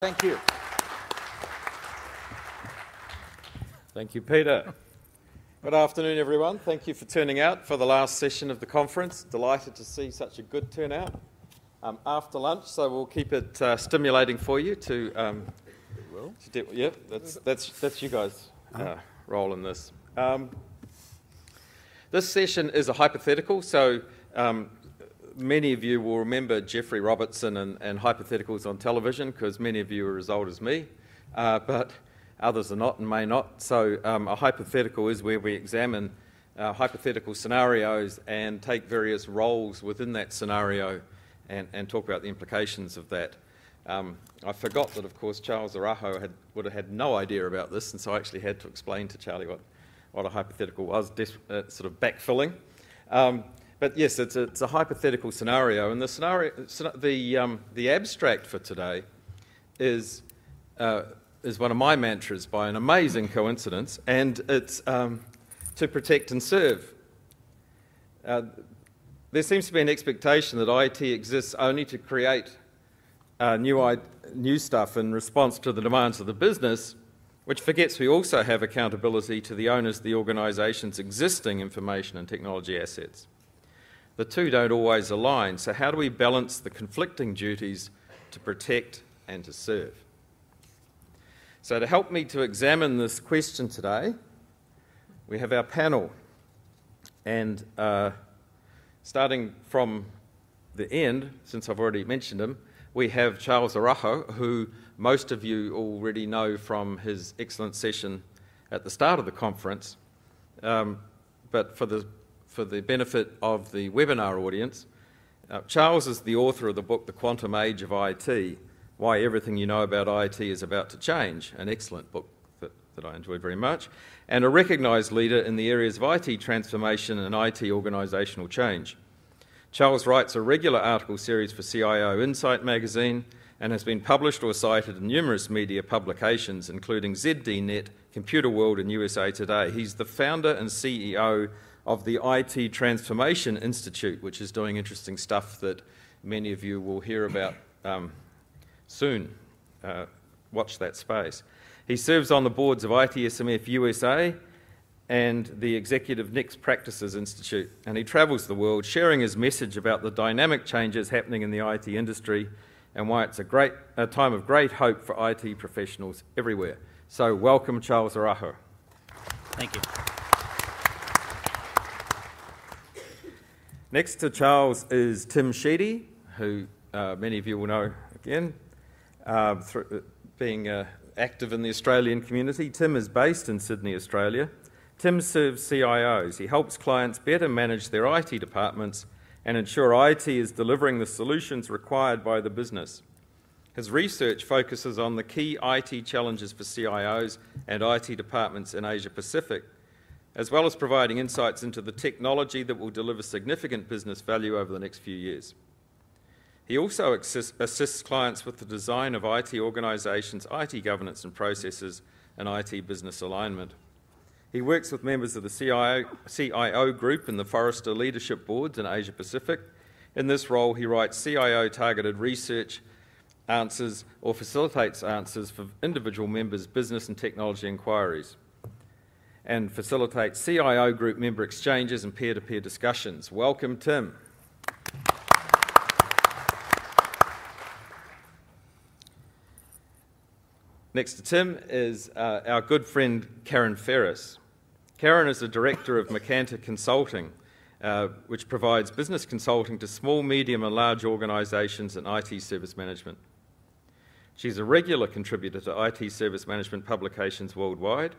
Thank you. Thank you, Peter. Good afternoon, everyone. Thank you for turning out for the last session of the conference. Delighted to see such a good turnout after lunch, so we'll keep it stimulating for you to... yeah, that's you guys' role in this. This session is a hypothetical, so many of you will remember Geoffrey Robertson and hypotheticals on television, because many of you are as old as me, but others are not and may not. So a hypothetical is where we examine hypothetical scenarios and take various roles within that scenario and talk about the implications of that. I forgot that, of course, Charles Araujo would have had no idea about this, and so I actually had to explain to Charlie what a hypothetical was, sort of backfilling. But yes, it's a hypothetical scenario, and the abstract for today is one of my mantras by an amazing coincidence, and it's to protect and serve. There seems to be an expectation that IT exists only to create new stuff in response to the demands of the business, which forgets we also have accountability to the owners of the organisation's existing information and technology assets. The two don't always align, so how do we balance the conflicting duties to protect and to serve? So to help me to examine this question today, we have our panel, and starting from the end, since I've already mentioned him, we have Charles Araujo, who most of you already know from his excellent session at the start of the conference. But for the benefit of the webinar audience, Charles is the author of the book, The Quantum Age of IT, Why Everything You Know About IT is About to Change, an excellent book that I enjoyed very much, and a recognised leader in the areas of IT transformation and IT organisational change. Charles writes a regular article series for CIO Insight magazine and has been published or cited in numerous media publications, including ZDNet, Computer World and USA Today. He's the founder and CEO of the IT Transformation Institute, which is doing interesting stuff that many of you will hear about soon. Watch that space. He serves on the boards of itSMF USA and the Executive Next Practices Institute, and he travels the world sharing his message about the dynamic changes happening in the IT industry and why it's a time of great hope for IT professionals everywhere. So welcome, Charles Araujo. Thank you. Next to Charles is Tim Sheedy, who many of you will know again, through being active in the Australian community. Tim is based in Sydney, Australia. Tim serves CIOs. He helps clients better manage their IT departments and ensure IT is delivering the solutions required by the business. His research focuses on the key IT challenges for CIOs and IT departments in Asia Pacific, as well as providing insights into the technology that will deliver significant business value over the next few years. He also assists clients with the design of IT organisations, IT governance and processes, and IT business alignment. He works with members of the CIO group and the Forrester leadership boards in Asia Pacific. In this role, he writes CIO-targeted research answers or facilitates answers for individual members' business and technology inquiries, and facilitates CIO group member exchanges and peer-to-peer discussions. Welcome, Tim. Next to Tim is our good friend Karen Ferris. Karen is the director of Macanta Consulting, which provides business consulting to small, medium and large organisations and IT service management. She's a regular contributor to IT service management publications worldwide,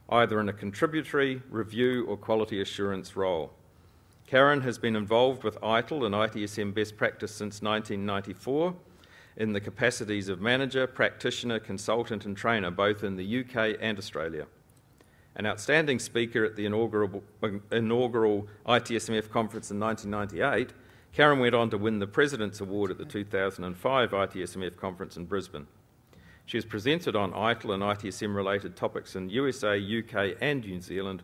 either in a contributory, review or quality assurance role. Karen has been involved with ITIL and ITSM best practice since 1994 in the capacities of manager, practitioner, consultant and trainer, both in the UK and Australia. An outstanding speaker at the inaugural itSMF conference in 1998, Karen went on to win the President's Award at the 2005 itSMF conference in Brisbane. She has presented on ITIL and ITSM-related topics in USA, UK and New Zealand,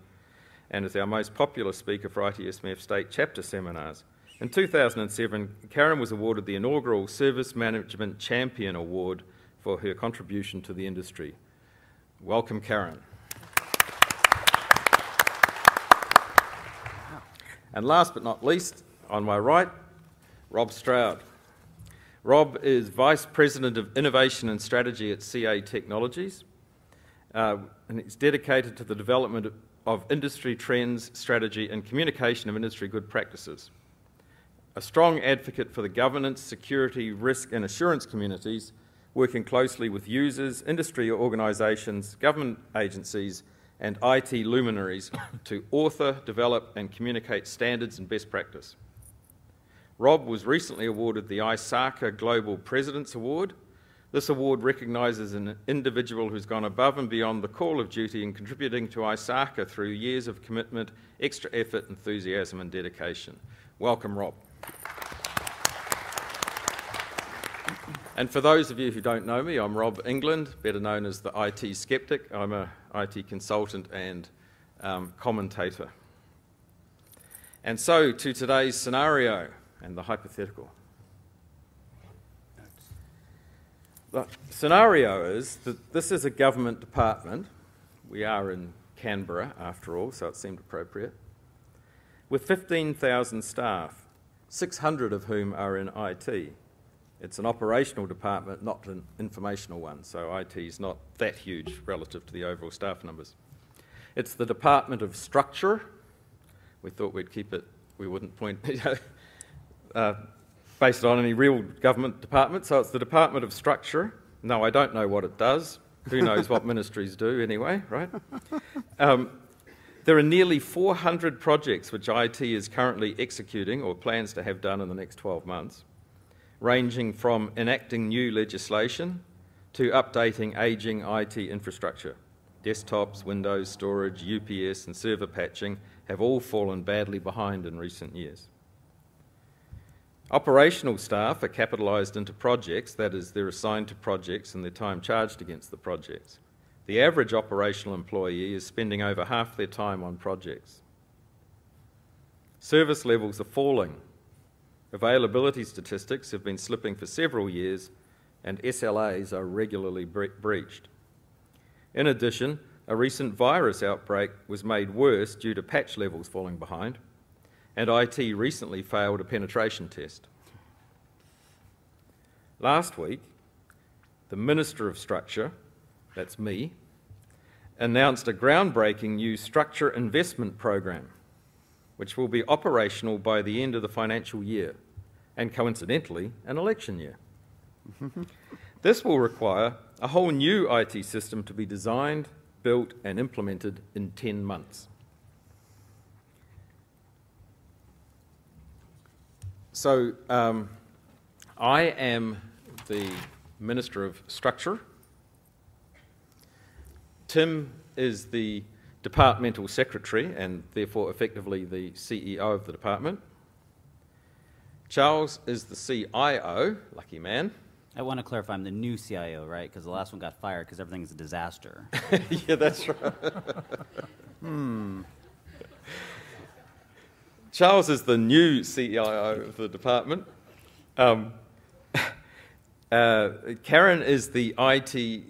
and is our most popular speaker for itSMF state chapter seminars. In 2007, Karen was awarded the inaugural Service Management Champion Award for her contribution to the industry. Welcome, Karen. And last but not least, on my right, Rob Stroud. Rob is Vice President of Innovation and Strategy at CA Technologies, and he's dedicated to the development of industry trends, strategy, and communication of industry good practices. A strong advocate for the governance, security, risk, and assurance communities, working closely with users, industry organisations, government agencies, and IT luminaries to author, develop, and communicate standards and best practice. Rob was recently awarded the ISACA Global President's Award. This award recognises an individual who's gone above and beyond the call of duty in contributing to ISACA through years of commitment, extra effort, enthusiasm, and dedication. Welcome, Rob. And for those of you who don't know me, I'm Rob England, better known as the IT Skeptic. I'm an IT consultant and commentator. And so to today's scenario and the hypothetical. The scenario is that this is a government department. We are in Canberra, after all, so it seemed appropriate. With 15,000 staff, 600 of whom are in IT. It's an operational department, not an informational one, so IT is not that huge relative to the overall staff numbers. It's the Department of Structure. We thought we'd keep it, we wouldn't point, based on any real government department, so it's the Department of Structure. No, I don't know what it does. Who knows what ministries do anyway, right? There are nearly 400 projects which IT is currently executing or plans to have done in the next 12 months. Ranging from enacting new legislation to updating ageing IT infrastructure. Desktops, Windows, storage, UPS and server patching have all fallen badly behind in recent years. Operational staff are capitalised into projects, that is, they're assigned to projects and their time charged against the projects. The average operational employee is spending over half their time on projects. Service levels are falling. Availability statistics have been slipping for several years and SLAs are regularly breached. In addition, a recent virus outbreak was made worse due to patch levels falling behind, and IT recently failed a penetration test. Last week, the Minister of Structure, that's me, announced a groundbreaking new structure investment program, which will be operational by the end of the financial year, and coincidentally, an election year. This will require a whole new IT system to be designed, built, and implemented in 10 months. So, I am the Minister of Structure. Tim is the Departmental Secretary and therefore effectively the CEO of the department. Charles is the CIO, lucky man. I want to clarify, I'm the new CIO, right? Because the last one got fired because everything's a disaster. Yeah, that's right. Charles is the new CIO of the department. Karen is the IT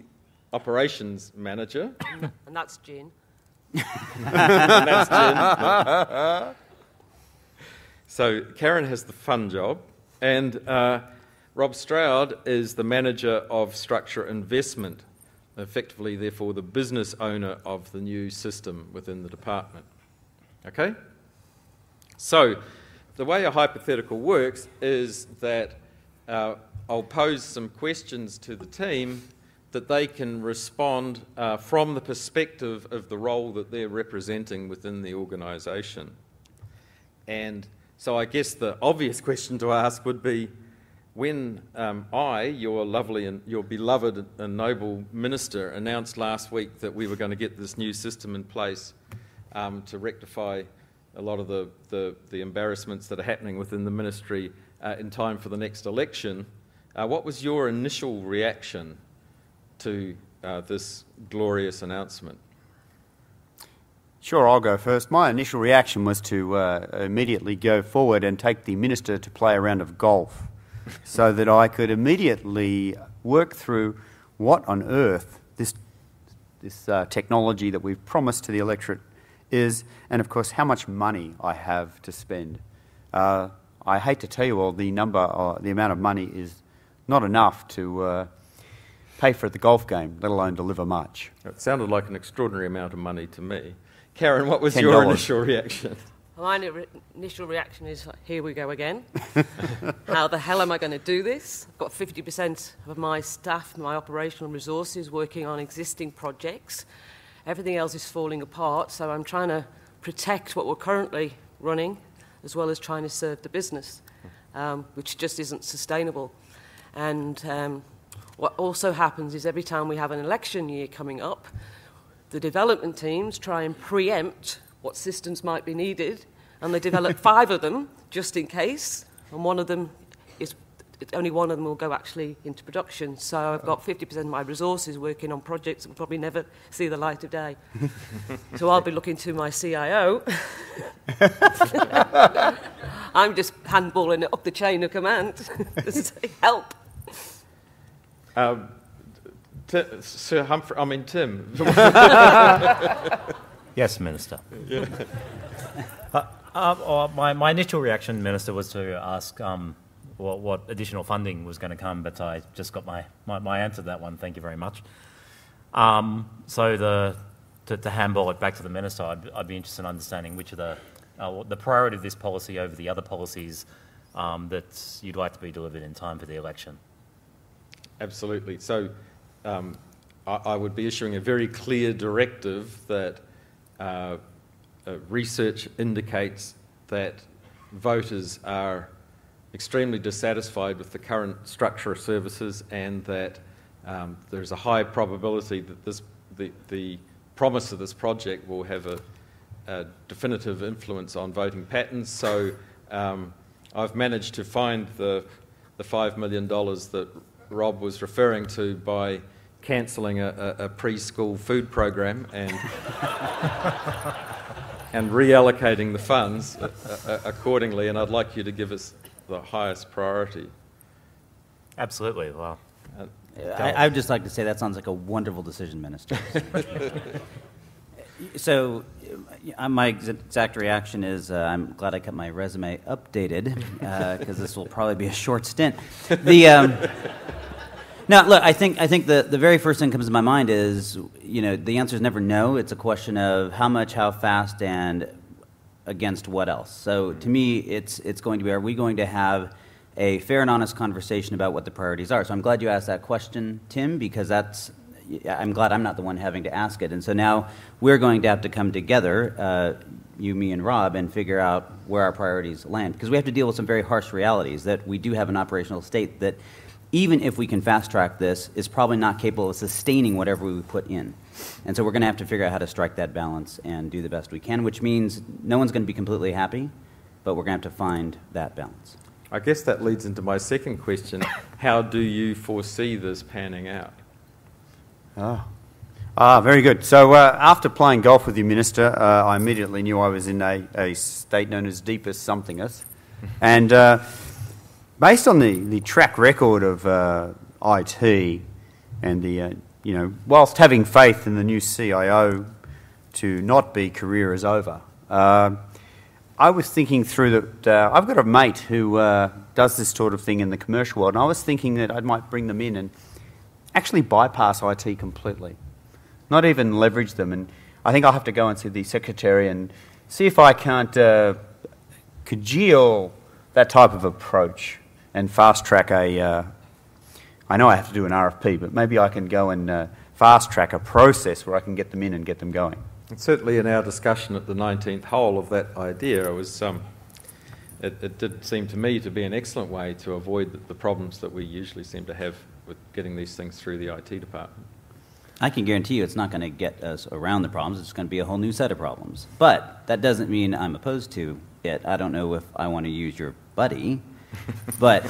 operations manager. And that's Jen. And that's Jen. So Karen has the fun job, and Rob Stroud is the manager of structure investment, effectively, therefore, the business owner of the new system within the department. Okay? So the way a hypothetical works is that I'll pose some questions to the team that they can respond from the perspective of the role that they're representing within the organisation. And so I guess the obvious question to ask would be, when your lovely and your beloved and noble minister announced last week that we were going to get this new system in place to rectify a lot of the embarrassments that are happening within the ministry in time for the next election, what was your initial reaction to this glorious announcement? Sure, I'll go first. My initial reaction was to immediately go forward and take the minister to play a round of golf so that I could immediately work through what on earth this technology that we've promised to the electorate is, and of course how much money I have to spend. I hate to tell you all, the amount of money is not enough to pay for the golf game, let alone deliver much. It sounded like an extraordinary amount of money to me. Karen, what was $10. your initial reaction? My initial reaction is, here we go again. How the hell am I going to do this? I've got 50% of my staff, my operational resources working on existing projects. Everything else is falling apart, so I'm trying to protect what we're currently running as well as trying to serve the business, which just isn't sustainable. And what also happens is every time we have an election year coming up, the development teams try and preempt what systems might be needed, and they develop 5 of them just in case, and only one of them will go actually into production. So I've got 50% of my resources working on projects that will probably never see the light of day. So I'll be looking to my CIO. I'm just handballing it up the chain of command to say, help. Sir Humphrey, I mean Tim. Yes, Minister. Yeah. My initial reaction, Minister, was to ask what additional funding was going to come, but I just got my answer to that one. Thank you very much. So to handball it back to the Minister, I'd be interested in understanding which of the priority of this policy over the other policies that you'd like to be delivered in time for the election. Absolutely. So I would be issuing a very clear directive that research indicates that voters are extremely dissatisfied with the current structure of services, and that there's a high probability that the promise of this project will have a definitive influence on voting patterns. So I've managed to find the $5 million that Rob was referring to by cancelling a preschool food program and and reallocating the funds accordingly, and I'd like you to give us the highest priority. Absolutely. Well, I would just like to say that sounds like a wonderful decision, Minister. So my exact reaction is I'm glad I kept my resume updated because this will probably be a short stint. Now, look, I think the very first thing that comes to my mind is, the answer is never no. It's a question of how much, how fast, and against what else. So to me, it's going to be, are we going to have a fair and honest conversation about what the priorities are? So I'm glad you asked that question, Tim, because I'm glad I'm not the one having to ask it. And so now we're going to have to come together, you, me, and Rob, and figure out where our priorities land. Because we have to deal with some very harsh realities, that we do have an operational state that, even if we can fast-track this, is probably not capable of sustaining whatever we put in. And so we're going to have to figure out how to strike that balance and do the best we can, which means no one's going to be completely happy, but we're going to have to find that balance. I guess that leads into my second question. How do you foresee this panning out? Very good. So after playing golf with you, Minister, I immediately knew I was in a state known as deepest somethingeth. And based on the track record of IT and whilst having faith in the new CIO to not be career is over, I was thinking through that I've got a mate who does this sort of thing in the commercial world, and I was thinking that I might bring them in and actually bypass IT completely, not even leverage them. And I think I'll have to go and see the secretary and see if I can't cajole that type of approach and fast-track I know I have to do an RFP, but maybe I can go and fast-track a process where I can get them in and get them going. And certainly in our discussion at the 19th hole of that idea, it did seem to me to be an excellent way to avoid the problems that we usually seem to have with getting these things through the IT department. I can guarantee you it's not going to get us around the problems. It's going to be a whole new set of problems. But that doesn't mean I'm opposed to it. I don't know if I want to use your buddy. But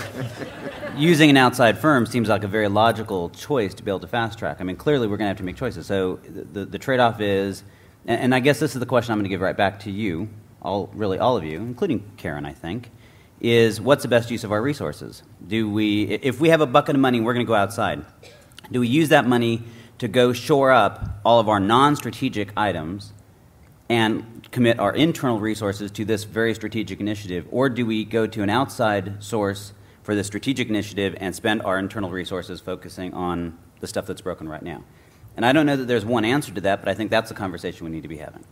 using an outside firm seems like a very logical choice to be able to fast track. I mean, clearly we're going to have to make choices. So the trade-off is, and I guess this is the question I'm going to give right back to you, all of you, including Karen, I think, is what's the best use of our resources? If we have a bucket of money, we're going to go outside. Do we use that money to go shore up all of our non-strategic items and commit our internal resources to this very strategic initiative? Or do we go to an outside source for the strategic initiative and spend our internal resources focusing on the stuff that's broken right now? And I don't know that there's one answer to that, but I think that's the conversation we need to be having.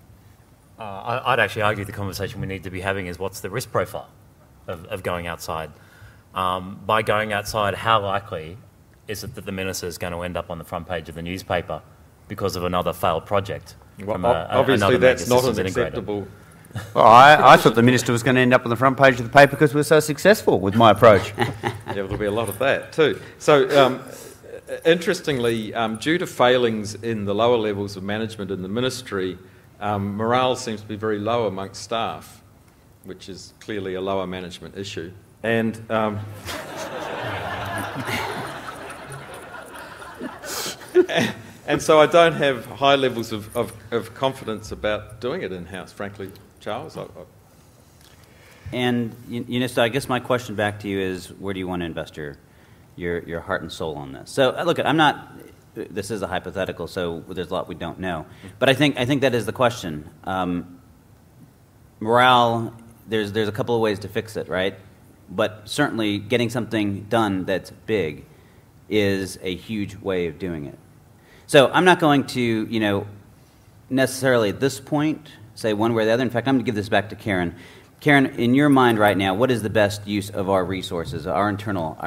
I'd actually argue the conversation we need to be having is what's the risk profile of going outside? By going outside, how likely is it that the minister is going to end up on the front page of the newspaper because of another failed project? Well, obviously that's not an acceptable... Well, I thought the minister was going to end up on the front page of the paper because we were so successful with my approach. Yeah, there'll be a lot of that too. So, interestingly, due to failings in the lower levels of management in the ministry, morale seems to be very low amongst staff, which is clearly a lower management issue. And and so I don't have high levels of confidence about doing it in-house, frankly, Charles. And, so I guess my question back to you is, where do you want to invest your heart and soul on this? So, look, this is a hypothetical, so there's a lot we don't know. But I think that is the question. Morale, there's a couple of ways to fix it, right? But certainly getting something done that's big is a huge way of doing it. So I'm not going to, necessarily at this point say one way or the other. In fact, I'm going to give this back to Karen. Karen, in your mind right now, what is the best use of our resources, our internal?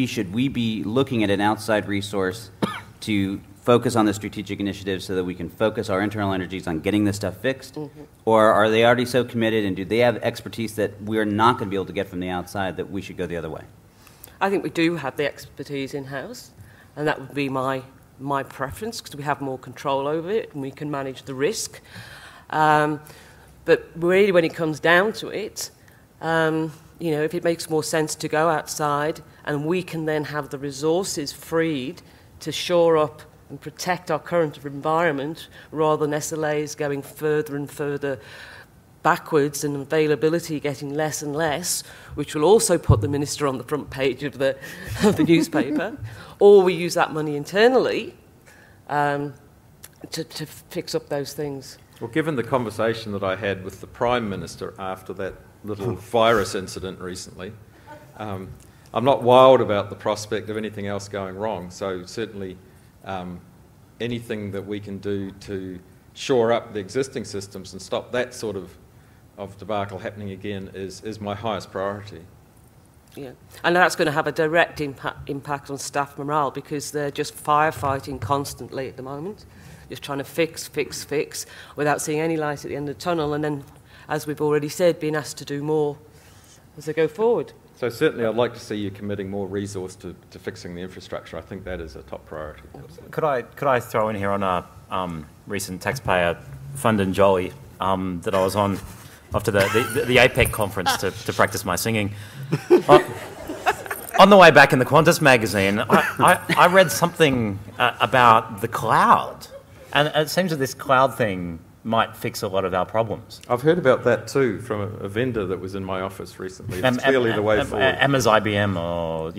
Should we be looking at an outside resource to focus on the strategic initiative so that we can focus our internal energies on getting this stuff fixed? Mm-hmm. Or are they already so committed, and do they have expertise that we're not going to be able to get from the outside, that we should go the other way? I think we do have the expertise in-house, and that would be my preference, because we have more control over it and we can manage the risk. But really, when it comes down to it, if it makes more sense to go outside and we can then have the resources freed to shore up and protect our current environment rather than SLAs going further and further backwards and availability getting less and less, which will also put the minister on the front page of the newspaper, or we use that money internally to fix up those things. Well, given the conversation that I had with the Prime Minister after that little virus incident recently, I'm not wild about the prospect of anything else going wrong. So certainly anything that we can do to shore up the existing systems and stop that sort of debacle happening again is my highest priority. Yeah, and that's going to have a direct impact on staff morale, because they're just firefighting constantly at the moment, just trying to fix without seeing any light at the end of the tunnel, and then, as we've already said, being asked to do more as they go forward. So certainly I'd like to see you committing more resource to fixing the infrastructure. I think that is a top priority. Could I throw in here on a recent taxpayer fund and jolly that I was on after the APEC conference to practice my singing. On the way back in the Qantas magazine, I read something about the cloud. And it seems that this cloud thing might fix a lot of our problems. I've heard about that too from a vendor that was in my office recently. It's clearly the way forward. Amazon IBM or,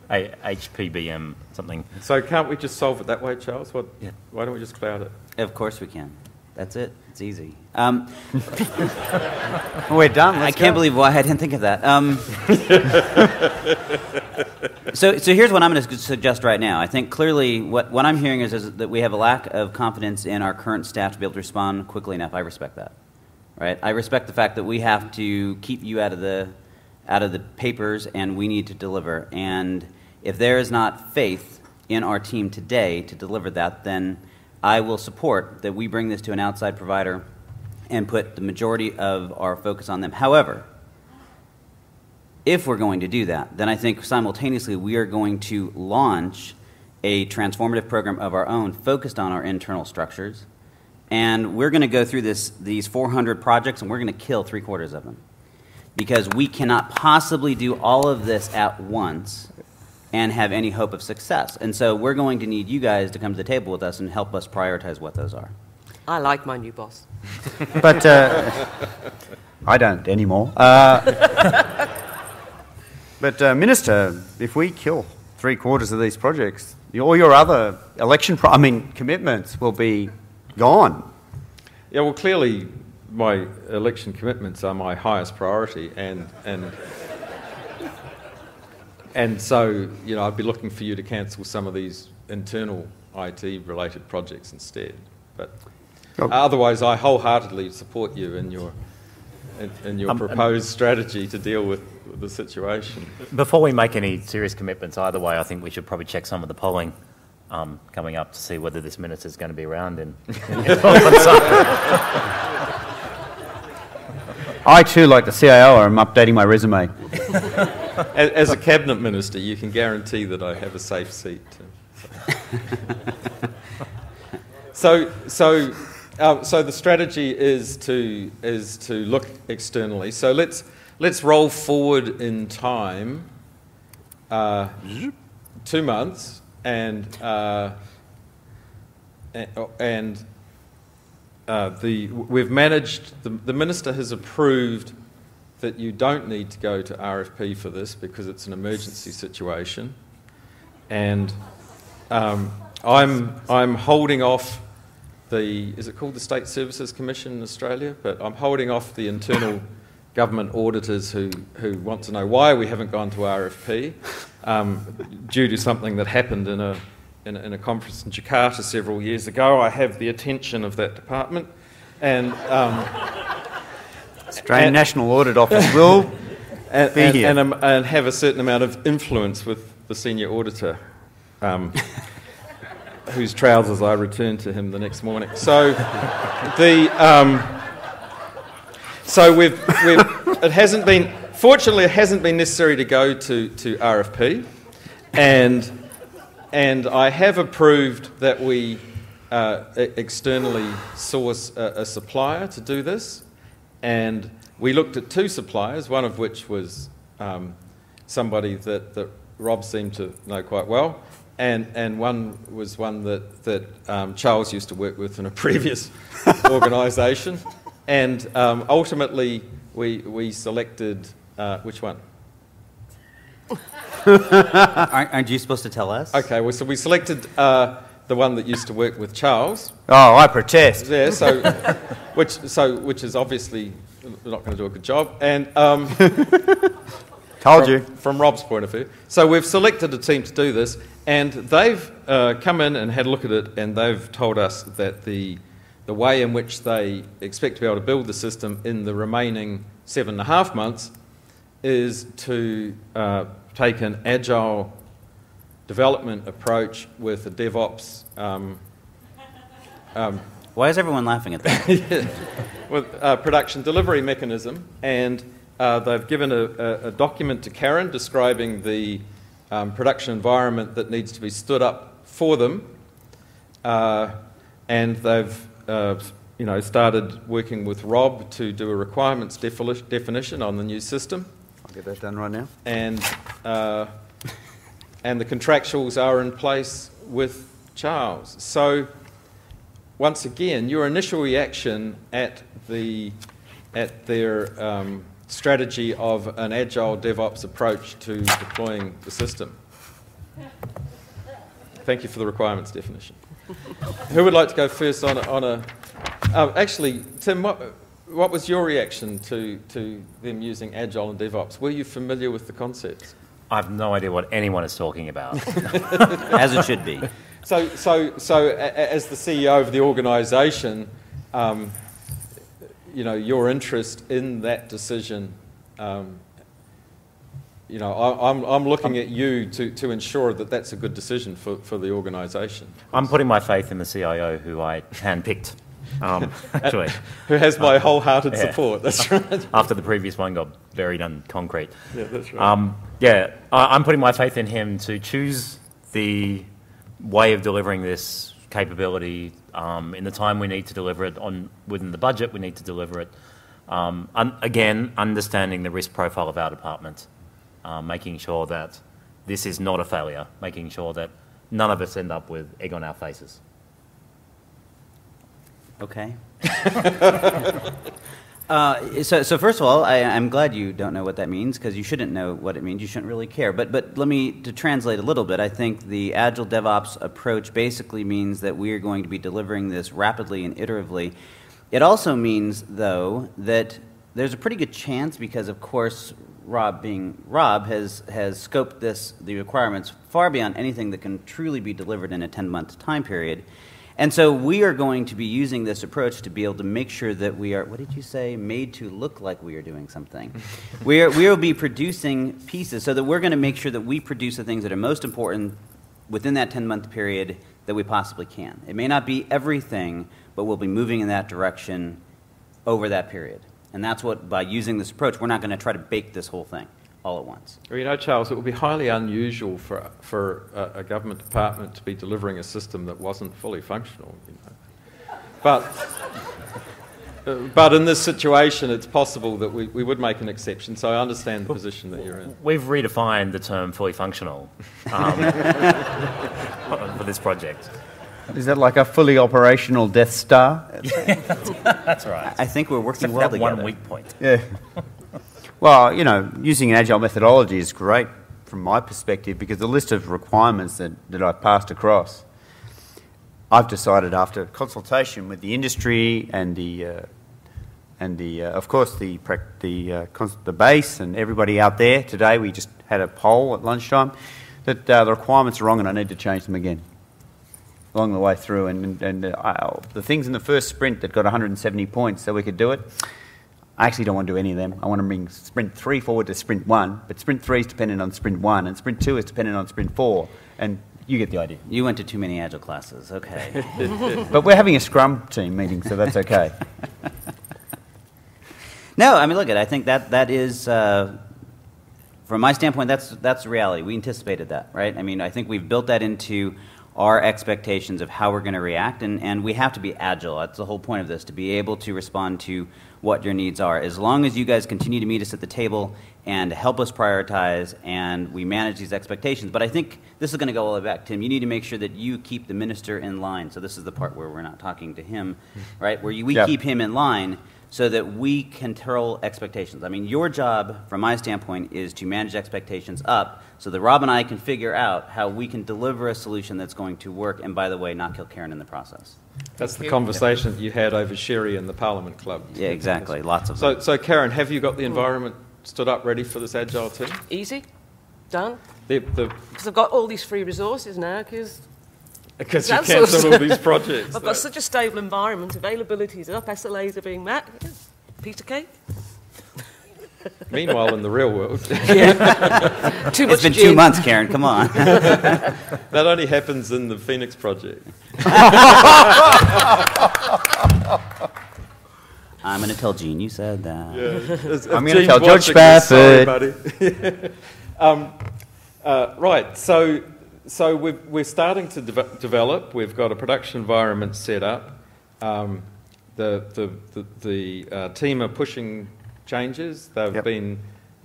HPBM, something. So can't we just solve it that way, Charles? Why don't we just cloud it? Of course we can. That's it. It's easy. We're done. I can't believe why I didn't think of that. So here's what I'm going to suggest right now. I think clearly what I'm hearing is that we have a lack of confidence in our current staff to be able to respond quickly enough. I respect that. Right? I respect the fact that we have to keep you out of the papers, and we need to deliver. And if there is not faith in our team today to deliver that, then I will support that we bring this to an outside provider and put the majority of our focus on them. However, if we're going to do that, then I think simultaneously we are going to launch a transformative program of our own focused on our internal structures, and we're going to go through these 400 projects, and we're going to kill 3/4 of them, because we cannot possibly do all of this at once and have any hope of success. And so we're going to need you guys to come to the table with us and help us prioritize what those are. I like my new boss. But I don't anymore. But Minister, if we kill 3/4 of these projects, all your other commitments will be gone. Yeah, well, clearly my election commitments are my highest priority, and so, I'd be looking for you to cancel some of these internal IT-related projects instead. But otherwise, I wholeheartedly support you in your proposed strategy to deal with the situation. Before we make any serious commitments either way, I think we should probably check some of the polling coming up to see whether this minister is going to be around in 12 months' time. I too, like the CIO, am updating my resume. As a cabinet minister, you can guarantee that I have a safe seat. So the strategy is to look externally. So let's roll forward in time 2 months, and we've managed. The minister has approved that you don't need to go to RFP for this because it's an emergency situation, and I'm holding off is it called the State Services Commission in Australia? But I'm holding off the internal government auditors who want to know why we haven't gone to RFP due to something that happened in a conference in Jakarta several years ago. I have the attention of that department, and Australian National Audit Office will be here. And have a certain amount of influence with the senior auditor, whose trousers I returned to him the next morning. So it hasn't been necessary to go to RFP, and I have approved that we externally source a supplier to do this. And we looked at 2 suppliers, one of which was somebody that Rob seemed to know quite well, and one was one that Charles used to work with in a previous organisation. And ultimately, we selected which one? Aren't you supposed to tell us? Okay, well, so we selected the one that used to work with Charles. Oh, I protest. Yeah, which is obviously not going to do a good job. And Told you. From Rob's point of view. So we've selected a team to do this, and they've come in and had a look at it, and they've told us that the way in which they expect to be able to build the system in the remaining 7.5 months is to take an agile development approach with a DevOps. Why is everyone laughing at that? With a production delivery mechanism, and they've given a document to Karen describing the production environment that needs to be stood up for them, and they've started working with Rob to do a requirements definition on the new system. I'll get that done right now. And the contractuals are in place with Charles. So once again, your initial reaction at their strategy of an agile DevOps approach to deploying the system. Thank you for the requirements definition. Who would like to go first on a actually, Tim, what was your reaction to them using agile and DevOps? Were you familiar with the concepts? I have no idea what anyone is talking about. As it should be. So as the CEO of the organisation, your interest in that decision, I'm looking at you to ensure that that's a good decision for the organisation. I'm putting my faith in the CIO who I handpicked, actually. Who has my wholehearted support, that's right. After the previous one got buried in concrete. Yeah, that's right. I'm putting my faith in him to choose the way of delivering this capability in the time we need to deliver it within the budget we need to deliver it. Again, understanding the risk profile of our department, making sure that this is not a failure, making sure that none of us end up with egg on our faces. Okay. So first of all, I'm glad you don't know what that means, because you shouldn't know what it means. You shouldn't really care. But let me, to translate a little bit, I think the Agile DevOps approach basically means that we are going to be delivering this rapidly and iteratively. It also means, though, that there's a pretty good chance, because of course Rob, being Rob, has scoped the requirements far beyond anything that can truly be delivered in a 10-month time period. And so we are going to be using this approach to be able to make sure that we are, what did you say, made to look like we are doing something. We will be producing pieces so that we're going to make sure that we produce the things that are most important within that 10-month period that we possibly can. It may not be everything, but we'll be moving in that direction over that period. And that's what, by using this approach, we're not going to try to bake this whole thing all at once. Well, you know, Charles, it would be highly unusual for a government department to be delivering a system that wasn't fully functional. You know. But in this situation, it's possible that we would make an exception, so I understand the position that you're in. We've redefined the term fully functional for this project. Is that like a fully operational Death Star? That's right. I think we're working Except well that together. one weak point. Yeah. Well, you know, using an agile methodology is great from my perspective, because the list of requirements that I've passed across, I've decided after consultation with the industry and of course the base and everybody out there today, we just had a poll at lunchtime, that the requirements are wrong and I need to change them again along the way through. And the things in the first sprint that got 170 points so we could do it, I actually don't want to do any of them. I want to bring Sprint 3 forward to Sprint 1, but Sprint 3 is dependent on Sprint 1, and Sprint 2 is dependent on Sprint 4, and you get the idea. You went to too many Agile classes, okay. But we're having a Scrum team meeting, so that's okay. No, I mean, look, I think that is, from my standpoint, that's reality. We anticipated that, right? I mean, I think we've built that into our expectations of how we're going to react, and we have to be agile. That's the whole point of this, to be able to respond to what your needs are. As long as you guys continue to meet us at the table and help us prioritize and we manage these expectations. But I think this is going to go all the way back, Tim. You need to make sure that you keep the minister in line. So this is the part where we're not talking to him, right? Where we keep him in line so that we control expectations. I mean, your job, from my standpoint, is to manage expectations up so that Rob and I can figure out how we can deliver a solution that's going to work and, by the way, not kill Karen in the process. That's the conversation that you had over Sherry in the Parliament Club. Yeah, exactly. Lots of them. So Karen, have you got the environment stood up ready for this Agile team? Easy. Done. Because Because I've got all these free resources now, because you cancelled all these projects. I've got such a stable environment, availability is up, SLAs are being met. Yeah. Piece of cake. Meanwhile, in the real world, Too much It's been gin. 2 months, Karen. Come on. that only happens in the Phoenix project. I'm going to tell Gene you said that. Yeah. I'm going to tell George Spafford. Sorry, buddy. Right, so we're starting to develop. We've got a production environment set up. The team are pushing changes. They've been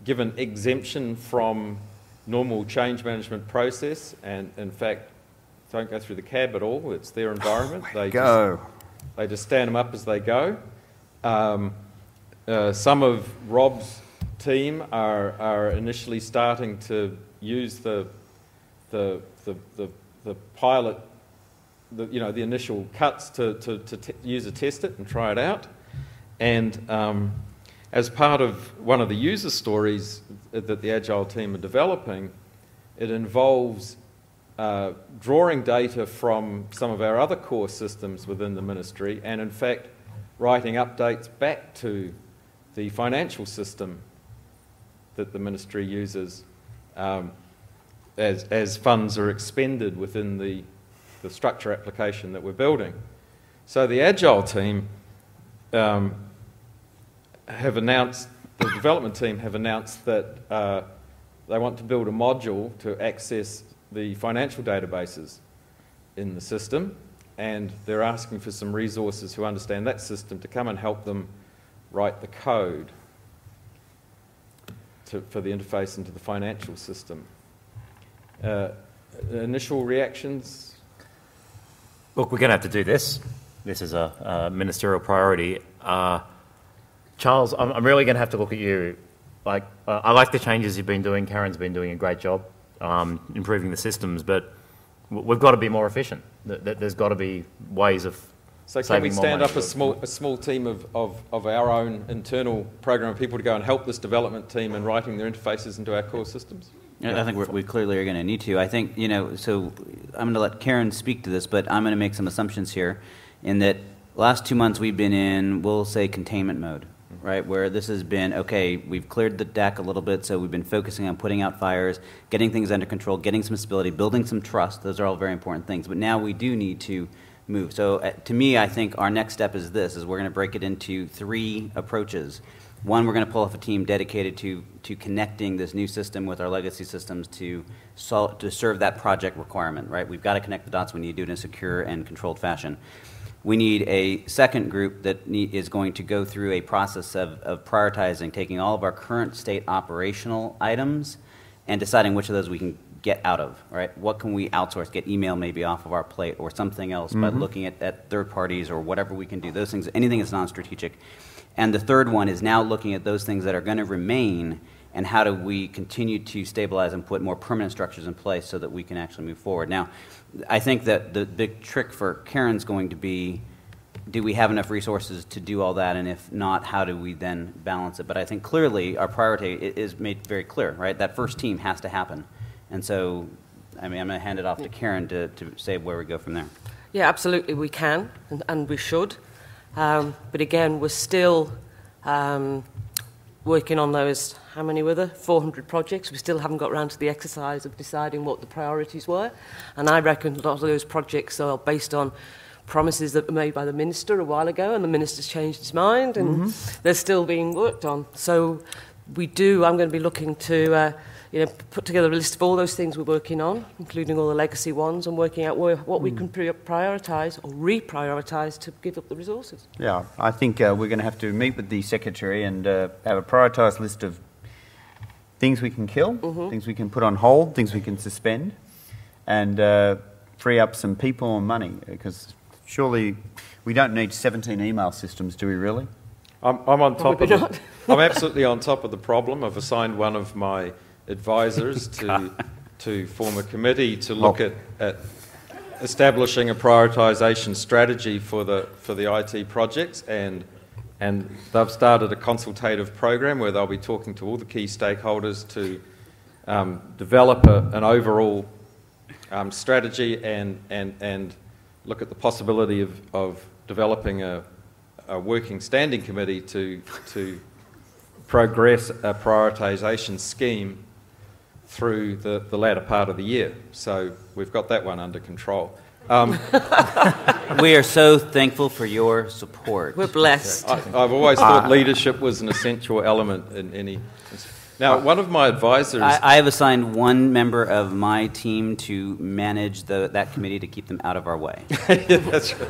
given exemption from normal change management process, and in fact, don't go through the cab at all. It's their environment. They just stand them up as they go. Some of Rob's team are initially starting to use the pilot, the initial cuts to user test it and try it out. And as part of one of the user stories that the Agile team are developing, it involves drawing data from some of our other core systems within the ministry, and in fact writing updates back to the financial system that the ministry uses as funds are expended within the structure application that we're building. So the Agile team have announced, the development team have announced that they want to build a module to access the financial databases in the system, and they're asking for some resources who understand that system to come and help them write the code for the interface into the financial system. Initial reactions? Look, we're going to have to do this. This is a ministerial priority. Charles, I'm really going to have to look at you. Like, I like the changes you've been doing. Karen's been doing a great job improving the systems, but we've got to be more efficient. There's got to be ways of So can we stand up a small team of our own internal program of people to go and help this development team in writing their interfaces into our core systems? I think we clearly are going to need to. I think, so I'm going to let Karen speak to this, but I'm going to make some assumptions here in that last 2 months we've been in, we'll say, containment mode, right, where this has been, okay, we've cleared the deck a little bit, so we've been focusing on putting out fires, getting things under control, getting some stability, building some trust. Those are all very important things. But now we do need to move. So to me, I think our next step is this, is we're going to break it into 3 approaches. One, we're going to pull off a team dedicated to connecting this new system with our legacy systems to serve that project requirement, right? We've got to connect the dots. We need to do it in a secure and controlled fashion. We need a second group that is going to go through a process of prioritizing, taking all of our current state operational items and deciding which of those we can get out of, right? What can we outsource, get email maybe off of our plate or something else by looking at third parties or whatever we can do, those things, anything that's non-strategic. And the third one is now looking at those things that are going to remain and how do we continue to stabilize and put more permanent structures in place so that we can actually move forward. Now, I think that the big trick for Karen's going to be, do we have enough resources to do all that? And if not, how do we then balance it? But I think clearly our priority is made very clear, right? That first team has to happen. And so, I mean, I'm going to hand it off to Karen to say where we go from there. Yeah, absolutely we can, and we should. But again, we're still working on those, how many were there? 400 projects. We still haven't got around to the exercise of deciding what the priorities were. And I reckon a lot of those projects are based on promises that were made by the minister a while ago, and the minister's changed his mind, and they're still being worked on. So I'm going to be looking to put together a list of all those things we're working on, including all the legacy ones, and working out what we can prioritise or reprioritise to give up the resources. Yeah, I think we're going to have to meet with the Secretary and have a prioritised list of things we can kill, things we can put on hold, things we can suspend, and free up some people and money, because surely we don't need 17 email systems, do we really? I'm on top of it. I'm absolutely on top of the problem. I've assigned one of my advisors to form a committee to look at establishing a prioritisation strategy for the IT projects, and they've started a consultative program where they'll be talking to all the key stakeholders to develop an overall strategy and look at the possibility of developing a working standing committee to progress a prioritisation scheme through the latter part of the year. So we've got that one under control. We are so thankful for your support. We're blessed. I've always thought leadership was an essential element in any... Now, one of my advisors... I have assigned one member of my team to manage that committee to keep them out of our way. Yeah, that's right.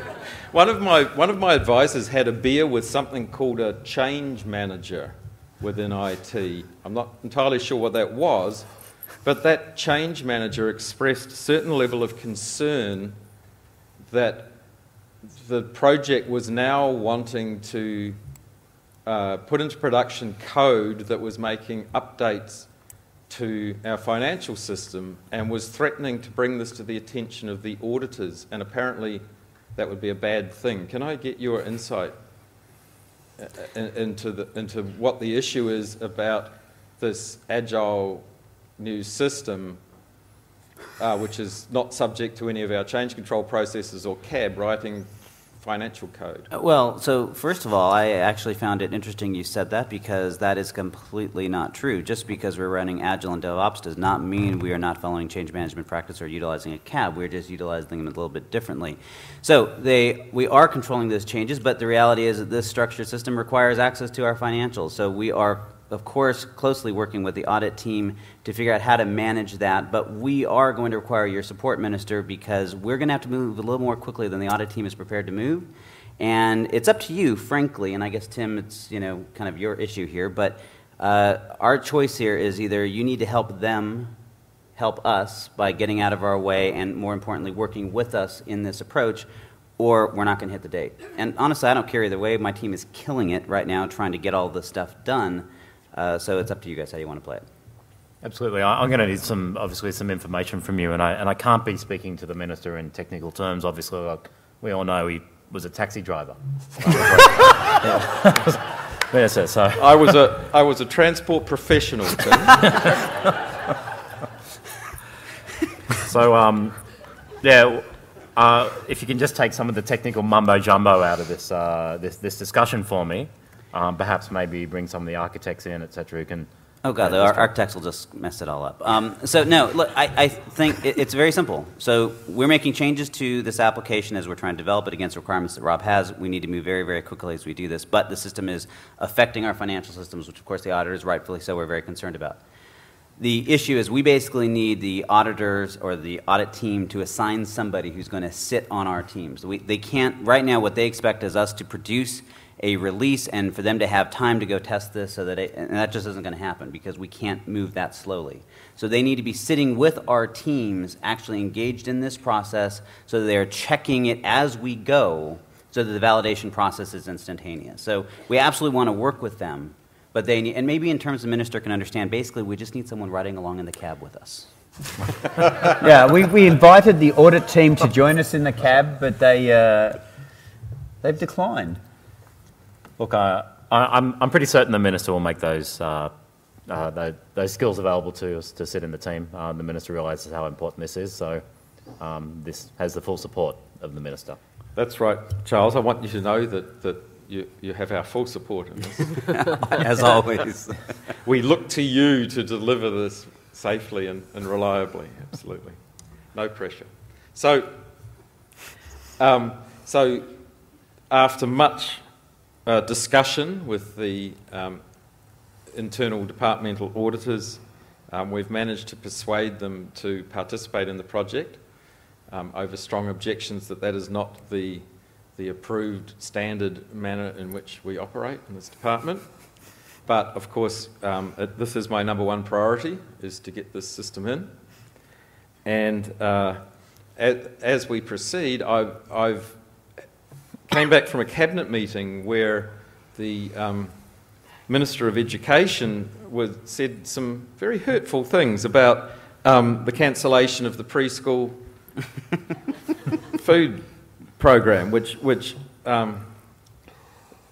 One of my advisors had a beer with something called a change manager within IT. I'm not entirely sure what that was, but that change manager expressed a certain level of concern that the project was now wanting to put into production code that was making updates to our financial system and was threatening to bring this to the attention of the auditors, and apparently that would be a bad thing. Can I get your insight into what the issue is about this agile new system, which is not subject to any of our change control processes or CAB writing financial code? Well, so first of all, I actually found it interesting you said that, because that is completely not true. Just because we're running Agile and DevOps does not mean we are not following change management practice or utilizing a CAB. We're just utilizing them a little bit differently. So we are controlling those changes, but the reality is that this structured system requires access to our financials. So we are, of course, closely working with the audit team to figure out how to manage that, but we are going to require your support, Minister, because we're going to have to move a little more quickly than the audit team is prepared to move. And it's up to you, frankly, and I guess, Tim, it's kind of your issue here, but our choice here is either you need to help them help us by getting out of our way and, more importantly, working with us in this approach, or we're not going to hit the date. And honestly, I don't care either way. My team is killing it right now trying to get all this stuff done. So it's up to you guys how you want to play it. Absolutely. I'm going to need obviously some information from you, and I can't be speaking to the Minister in technical terms. Obviously, like we all know, he was a taxi driver. Yes, sir, so. I was a transport professional, Tim. So, if you can just take some of the technical mumbo-jumbo out of this discussion for me, perhaps maybe bring some of the architects in, etc., who can... Oh, God, the architects will just mess it all up. So, no, look, I think it's very simple. So we're making changes to this application as we're trying to develop it against requirements that Rob has. We need to move very, very quickly as we do this. But the system is affecting our financial systems, which, of course, the auditors, rightfully so, we're very concerned about. The issue is we basically need the auditors or the audit team to assign somebody who's going to sit on our teams. They can't, right now, what they expect is us to produce a release and for them to have time to go test this, so that and that just isn't going to happen because we can't move that slowly. So they need to be sitting with our teams actually engaged in this process so that they're checking it as we go so that the validation process is instantaneous. So we absolutely want to work with them, but they need, and maybe in terms the minister can understand, basically we just need someone riding along in the cab with us. Yeah, we invited the audit team to join us in the cab, but they've declined. Look, I'm pretty certain the Minister will make those skills available to us to sit in the team. The Minister realises how important this is, so this has the full support of the Minister. That's right, Charles. I want you to know that you have our full support in this. As always. We look to you to deliver this safely and reliably, absolutely. No pressure. So after much discussion with the internal departmental auditors, we've managed to persuade them to participate in the project over strong objections that is not the approved standard manner in which we operate in this department. But of course, this is my number one priority, is to get this system in. And as we proceed, I've came back from a cabinet meeting where the Minister of Education said some very hurtful things about the cancellation of the preschool food program, which the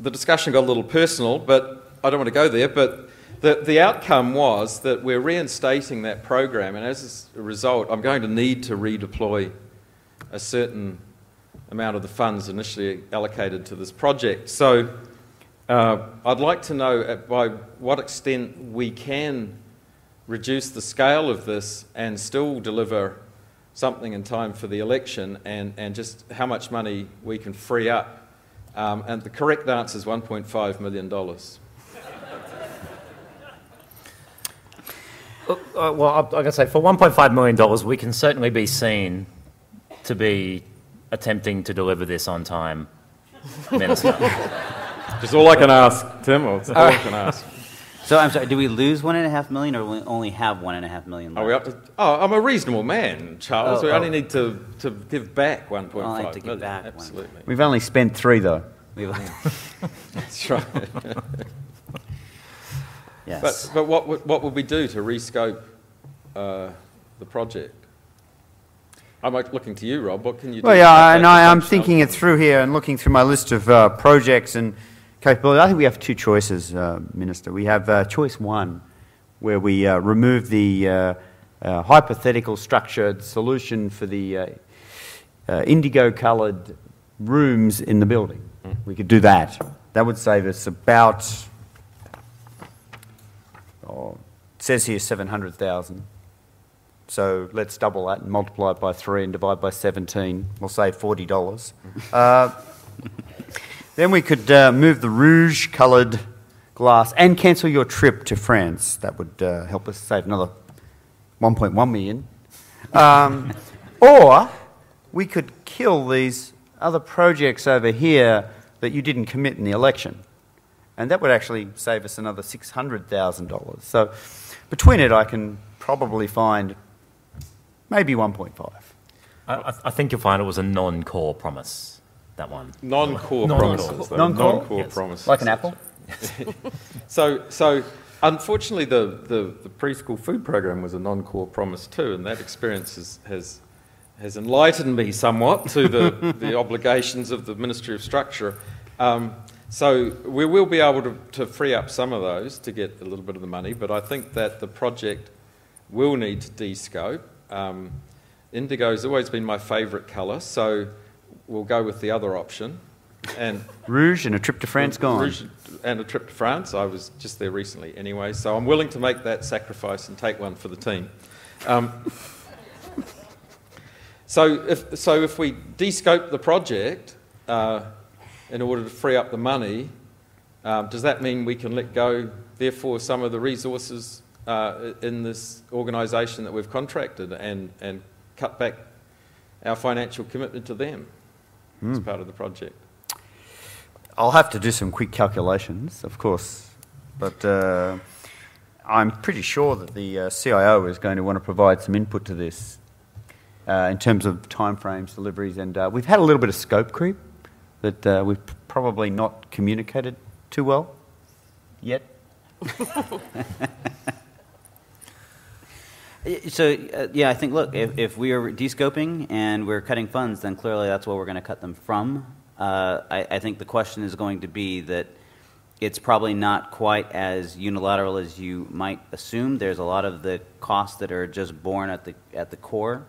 discussion got a little personal, but I don't want to go there. But the outcome was that we're reinstating that program, and as a result, I'm going to need to redeploy a certain amount of the funds initially allocated to this project. So I'd like to know by what extent we can reduce the scale of this and still deliver something in time for the election, and just how much money we can free up. And the correct answer is $1.5 million. Well, I'm going to say for $1.5 million, we can certainly be seen to be attempting to deliver this on time, Minister. Just all I can ask, Tim, or it's all I can ask. So I'm sorry, do we lose $1.5 million or we only have $1.5 million left? Are we up to, I'm a reasonable man, Charles. We only need to give back 1.5 I'll have to million. give back Absolutely. We've only spent 3, though. That's right. Yes. But what would we do to rescope the project? I'm looking to you, Rob. What can you do? Well, yeah, and I'm thinking it through here and looking through my list of projects and capability. I think we have two choices, Minister. We have choice one, where we remove the hypothetical structured solution for the indigo-coloured rooms in the building. We could do that. That would save us about, it says here 700,000. So let's double that and multiply it by 3 and divide by 17. We'll save $40. Then we could move the rouge-coloured glass and cancel your trip to France. That would help us save another 1.1 million. Or we could kill these other projects over here that you didn't commit in the election. And that would actually save us another $600,000. So between it, I can probably find maybe 1.5. I think you'll find it was a non-core promise. that one. Non-core Non-core. promises. though. Non-core? Non-core Yes. promises. Like an apple? So unfortunately, the preschool food program was a non-core promise too, and that experience has enlightened me somewhat to the obligations of the Ministry of Structure. So we will be able to free up some of those to get a little bit of the money, but I think that the project will need to de-scope. Indigo's always been my favourite colour, so we'll go with the other option. And Rouge and a trip to France gone. Rouge and a trip to France. I was just there recently anyway, so I'm willing to make that sacrifice and take one for the team. So if we de-scope the project in order to free up the money, does that mean we can let go, therefore, some of the resources in this organisation that we've contracted and cut back our financial commitment to them as part of the project? I'll have to do some quick calculations, of course, but I'm pretty sure that the CIO is going to want to provide some input to this in terms of timeframes, deliveries, and we've had a little bit of scope creep that we've probably not communicated too well yet. So, yeah, I think, look, if we are de-scoping and we're cutting funds, then clearly that's what we're going to cut them from. I think the question is going to be that it's probably not quite as unilateral as you might assume. There's a lot of the costs that are just born at the core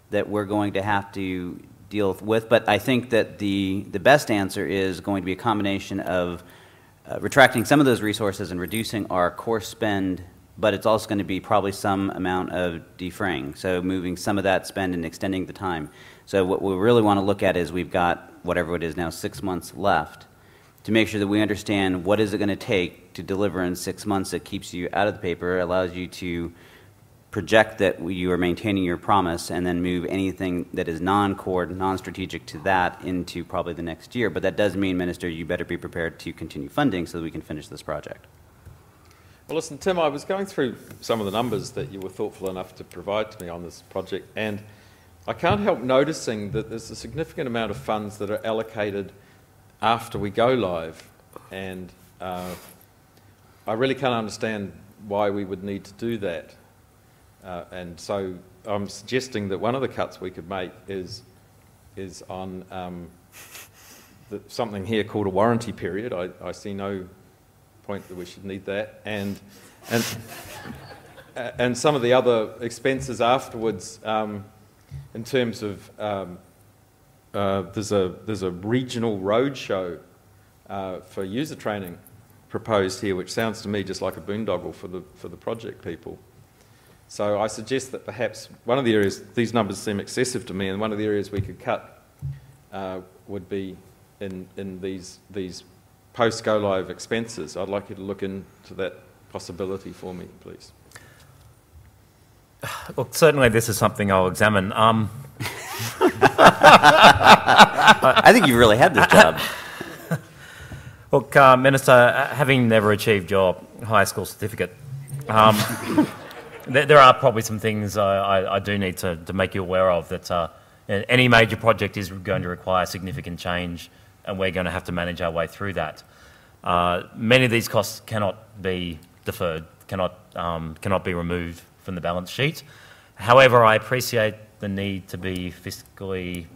that we're going to have to deal with. But I think that the best answer is going to be a combination of retracting some of those resources and reducing our core spend, but it's also going to be probably some amount of defraying, so moving some of that spend and extending the time. So what we really want to look at is we've got whatever it is now, 6 months left, to make sure that we understand what is it going to take to deliver in 6 months that keeps you out of the paper, allows you to project that you are maintaining your promise, and then move anything that is non-core, non-strategic to that into probably the next year. But that does mean, Minister, you better be prepared to continue funding so that we can finish this project. Well, listen, Tim, I was going through some of the numbers that you were thoughtful enough to provide to me on this project, and I can't help noticing that there's a significant amount of funds that are allocated after we go live, and I really can't understand why we would need to do that. And so I'm suggesting that one of the cuts we could make is on something here called a warranty period. I see no point that we should need that, and some of the other expenses afterwards. In terms of there's a regional roadshow for user training proposed here, which sounds to me just like a boondoggle for the project people. So I suggest that perhaps one of the areas, these numbers seem excessive to me, and one of the areas we could cut would be in these post-go live expenses. I'd like you to look into that possibility for me, please. Well, certainly this is something I'll examine. I think you've really had this job. Look, Minister, having never achieved your high school certificate, there are probably some things I do need to make you aware of, that any major project is going to require significant change, and we're going to have to manage our way through that. Many of these costs cannot be deferred, cannot be removed from the balance sheet. However, I appreciate the need to be fiscally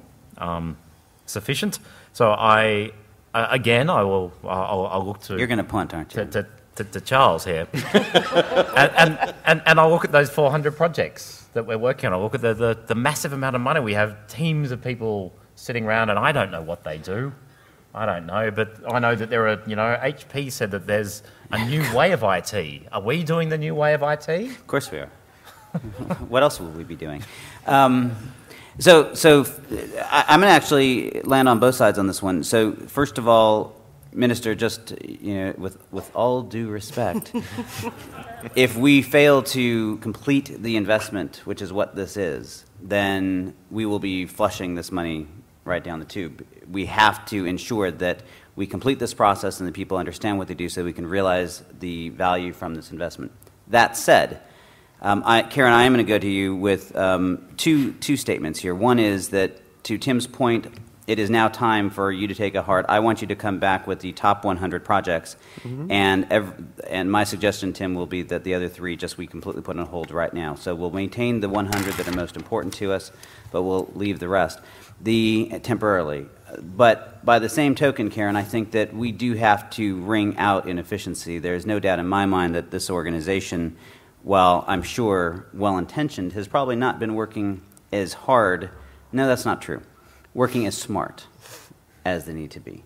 sufficient. So I'll look to... You're going to punt, aren't you? To Charles here. and I'll look at those 400 projects that we're working on. I'll look at the massive amount of money. We have teams of people sitting around, and I don't know what they do. I don't know, but I know that there are, HP said that there's a new way of IT. Are we doing the new way of IT? Of course we are. What else will we be doing? So I'm going to actually land on both sides on this one. So first of all, Minister, just with all due respect, if we fail to complete the investment, which is what this is, then we will be flushing this money right down the tube. We have to ensure that we complete this process and that people understand what they do so we can realize the value from this investment. That said, Karen, I am going to go to you with two statements here. One is that, to Tim's point, it is now time for you to take a hard. I want you to come back with the top 100 projects, and my suggestion, Tim, will be that the other 3 we completely put on hold right now. So we'll maintain the 100 that are most important to us, but we'll leave the rest temporarily. But by the same token, Karen, I think that we do have to wring out inefficiency. There's no doubt in my mind that this organization, while I'm sure well-intentioned, has probably not been working as hard. No, that's not true. Working as smart as they need to be.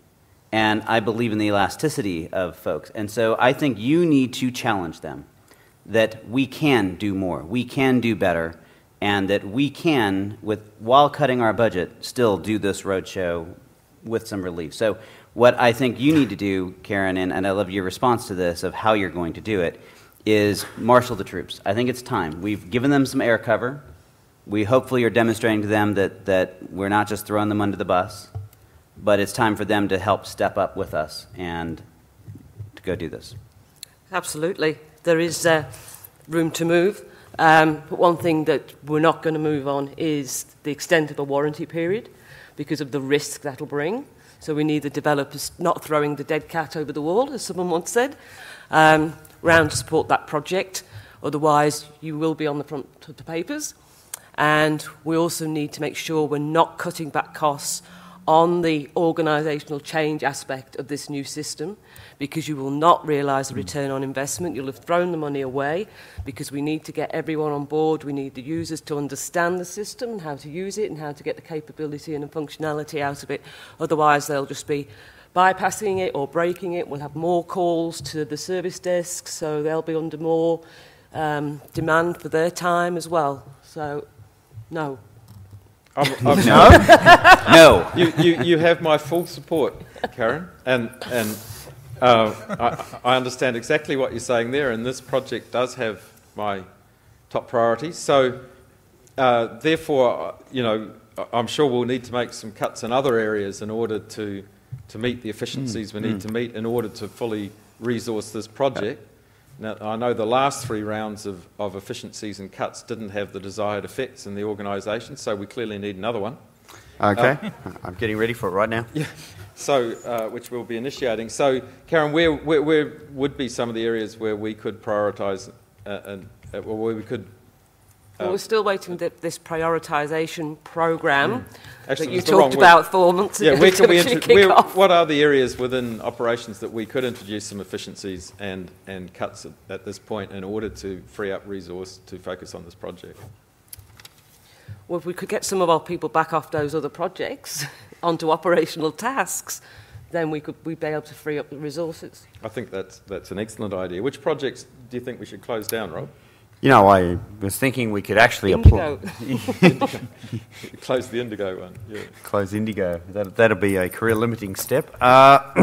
And I believe in the elasticity of folks. And so I think you need to challenge them that we can do more, we can do better, and that we can, while cutting our budget, still do this roadshow with some relief. So what I think you need to do, Karen, and I love your response to this of how you're going to do it, is marshal the troops. I think it's time. We've given them some air cover. We hopefully are demonstrating to them that we're not just throwing them under the bus, but it's time for them to help step up with us and to go do this. Absolutely. There is room to move. But one thing that we're not going to move on is the extent of a warranty period because of the risk that'll bring. So we need the developers not throwing the dead cat over the wall, as someone once said, round to support that project. Otherwise, you will be on the front of the papers. And we also need to make sure we're not cutting back costs on the organisational change aspect of this new system, because you will not realise the return on investment. You'll have thrown the money away, because we need to get everyone on board. We need the users to understand the system and how to use it and how to get the capability and the functionality out of it. Otherwise, they'll just be bypassing it or breaking it. We'll have more calls to the service desk, so they'll be under more demand for their time as well. So, no. No. You have my full support, Karen, and I understand exactly what you're saying there, and this project does have my top priority. So, therefore, I'm sure we'll need to make some cuts in other areas in order to meet the efficiencies we need to meet in order to fully resource this project. Now, I know the last 3 rounds of efficiencies and cuts didn't have the desired effects in the organisation, so we clearly need another one. Okay, I'm getting ready for it right now. Yeah, so which we'll be initiating. So, Karen, where would be some of the areas where we could prioritise or where we could... Well, we're still waiting for this prioritisation programme Actually, that you it's the wrong talked about 4 months ago. Yeah, where can we kick off. what are the areas within operations that we could introduce some efficiencies and cuts at this point in order to free up resource to focus on this project? Well, if we could get some of our people back off those other projects onto operational tasks, then we'd be able to free up the resources. I think that's an excellent idea. Which projects do you think we should close down, Rob? I was thinking we could actually Indigo. Close the Indigo one. Yeah. Close Indigo. That'll be a career-limiting step. Well,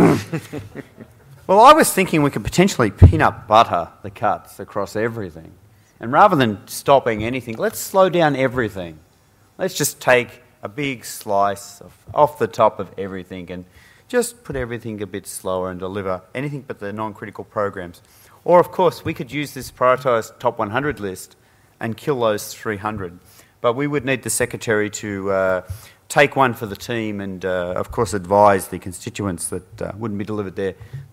I was thinking we could potentially peanut butter the cuts across everything. And rather than stopping anything, let's slow down everything. Let's just take a big slice off the top of everything and just put everything a bit slower and deliver anything but the non-critical programs. Or, of course, we could use this prioritised top 100 list and kill those 300. But we would need the Secretary to take one for the team and, of course, advise the constituents that wouldn't be delivered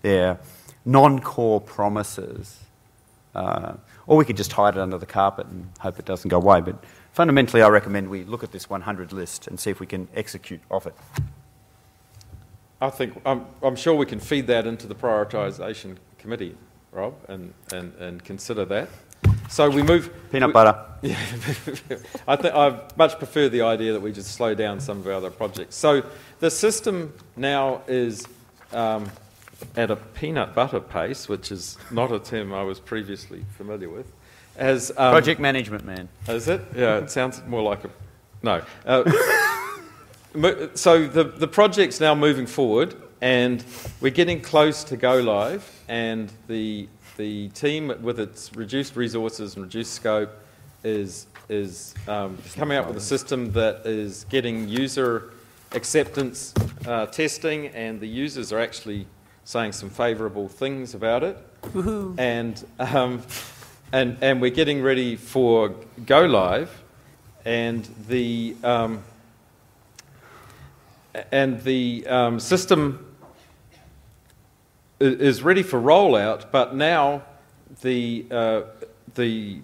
their non-core promises. Or we could just hide it under the carpet and hope it doesn't go away. But fundamentally, I recommend we look at this 100 list and see if we can execute off it. I think I'm sure we can feed that into the prioritisation committee, Rob, and consider that. So we move... Peanut butter. Yeah, I much prefer the idea that we just slow down some of our other projects. So the system now is at a peanut butter pace, which is not a term I was previously familiar with. As Project management, man. Is it? Yeah, it sounds more like a... No. So the project's now moving forward, and we're getting close to go live, and the team with its reduced resources and reduced scope is coming up with a system that is getting user acceptance testing, and the users are actually saying some favourable things about it. Woohoo. And we're getting ready for go live, and the and the system is ready for rollout, but now the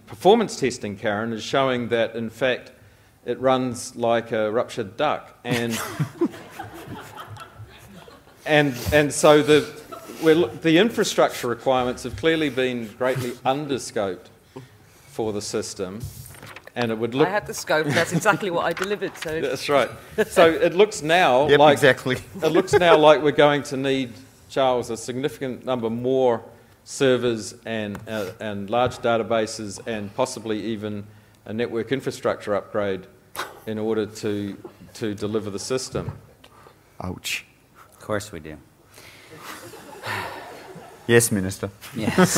performance testing, Karen, is showing that in fact it runs like a ruptured duck, and so the infrastructure requirements have clearly been greatly underscoped for the system, and it would look. I had the scope. That's exactly what I delivered. So that's right. So it looks now Yep, like exactly. it looks now like we're going to need, Charles, a significant number more servers and large databases, and possibly even a network infrastructure upgrade in order to deliver the system. Ouch. Of course we do. Yes, Minister. Yes.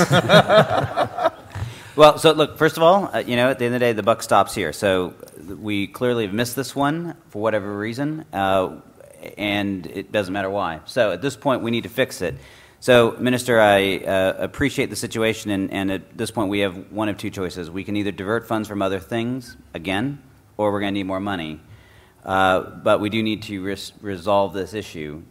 Well, so look, first of all, at the end of the day, the buck stops here. So we clearly have missed this one for whatever reason, and it doesn't matter why. So at this point, we need to fix it. So, Minister, I appreciate the situation, and at this point, we have one of two choices. We can either divert funds from other things, again, or we're going to need more money. But we do need to resolve this issue.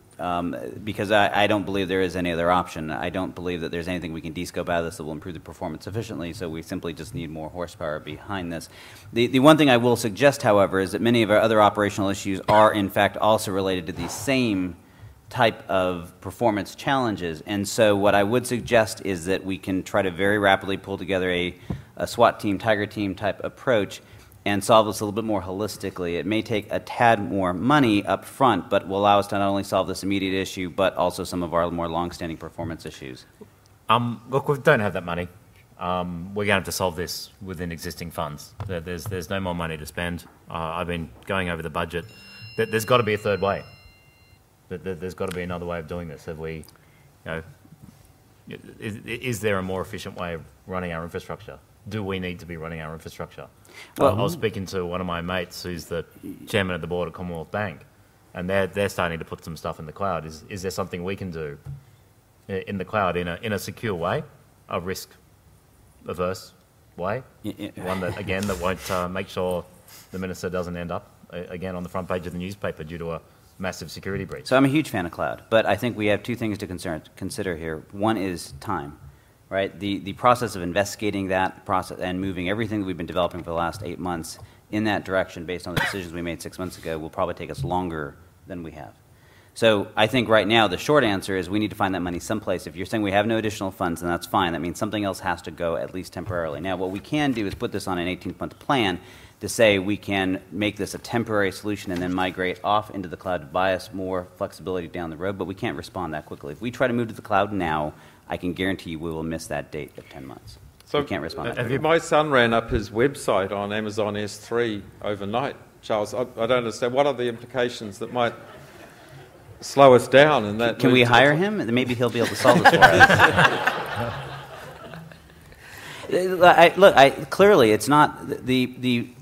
Because I don't believe there is any other option. I don't believe that there's anything we can descope out of this that will improve the performance sufficiently, so we simply just need more horsepower behind this. The one thing I will suggest, however, is that many of our other operational issues are, in fact, also related to the same type of performance challenges. And so what I would suggest is that we can try to very rapidly pull together a SWAT team, Tiger team type approach and solve this a little bit more holistically. It may take a tad more money up front, but will allow us to not only solve this immediate issue, but also some of our more long-standing performance issues. Look, we don't have that money. We're going to have to solve this within existing funds. There's no more money to spend. I've been going over the budget. There's got to be a third way. There's got to be another way of doing this. Have we, is there a more efficient way of running our infrastructure? Do we need to be running our infrastructure? Well, I was speaking to one of my mates who's the chairman of the board at Commonwealth Bank, and they're starting to put some stuff in the cloud. Is there something we can do in the cloud in a secure way, a risk-averse way, one that, again, that won't make sure the minister doesn't end up, again, on the front page of the newspaper due to a massive security breach? So I'm a huge fan of cloud, but I think we have two things to consider here. One is time. Right, the process of investigating that process and moving everything that we've been developing for the last 8 months in that direction based on the decisions we made 6 months ago will probably take us longer than we have. So I think right now the short answer is we need to find that money someplace. If you're saying we have no additional funds, then that's fine. That means something else has to go at least temporarily. Now what we can do is put this on an 18-month plan to say we can make this a temporary solution and then migrate off into the cloud to buy us more flexibility down the road, but we can't respond that quickly. If we try to move to the cloud now, I can guarantee you we will miss that date of 10 months. So we can't respond that quickly. My son ran up his website on Amazon S3 overnight, Charles. I don't understand. What are the implications that might slow us down in that? Can we hire him? Maybe he'll be able to solve this for us. Clearly, it's not the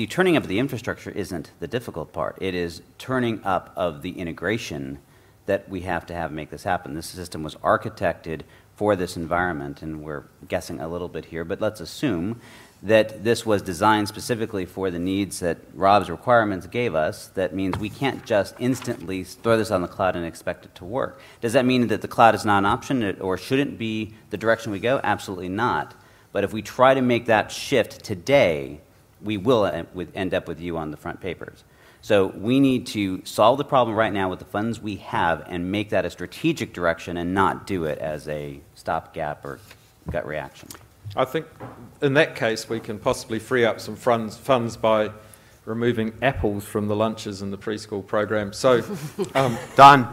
turning up of the infrastructure isn't the difficult part. It is turning up of the integration that we have to make this happen. This system was architected for this environment, and we're guessing a little bit here, but let's assume that this was designed specifically for the needs that Rob's requirements gave us. That means we can't just instantly throw this on the cloud and expect it to work. Does that mean that the cloud is not an option or shouldn't be the direction we go? Absolutely not. But if we try to make that shift today, we will end up with you on the front papers. So we need to solve the problem right now with the funds we have and make that a strategic direction and not do it as a stopgap or gut reaction. I think in that case we can possibly free up some funds by removing apples from the lunches in the preschool program. So done.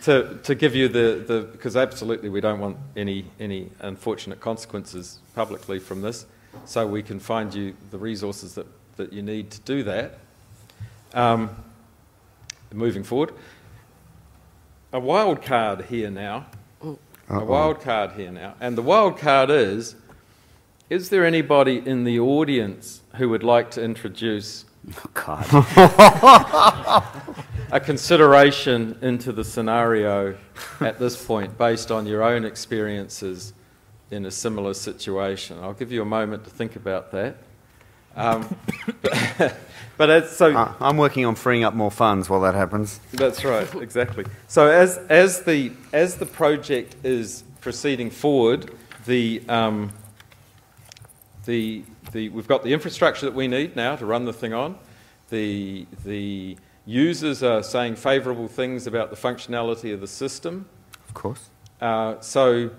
To give you because absolutely we don't want any unfortunate consequences publicly from this, so we can find you the resources that you need to do that. Moving forward, a wild card here now. A wild card here now. And the wild card is there anybody in the audience who would like to introduce a consideration into the scenario at this point based on your own experiences in a similar situation? I'll give you a moment to think about that. But I'm working on freeing up more funds while that happens. That's right, exactly. So as the project is proceeding forward, we've got the infrastructure that we need now to run the thing on. The users are saying favourable things about the functionality of the system. Of course. So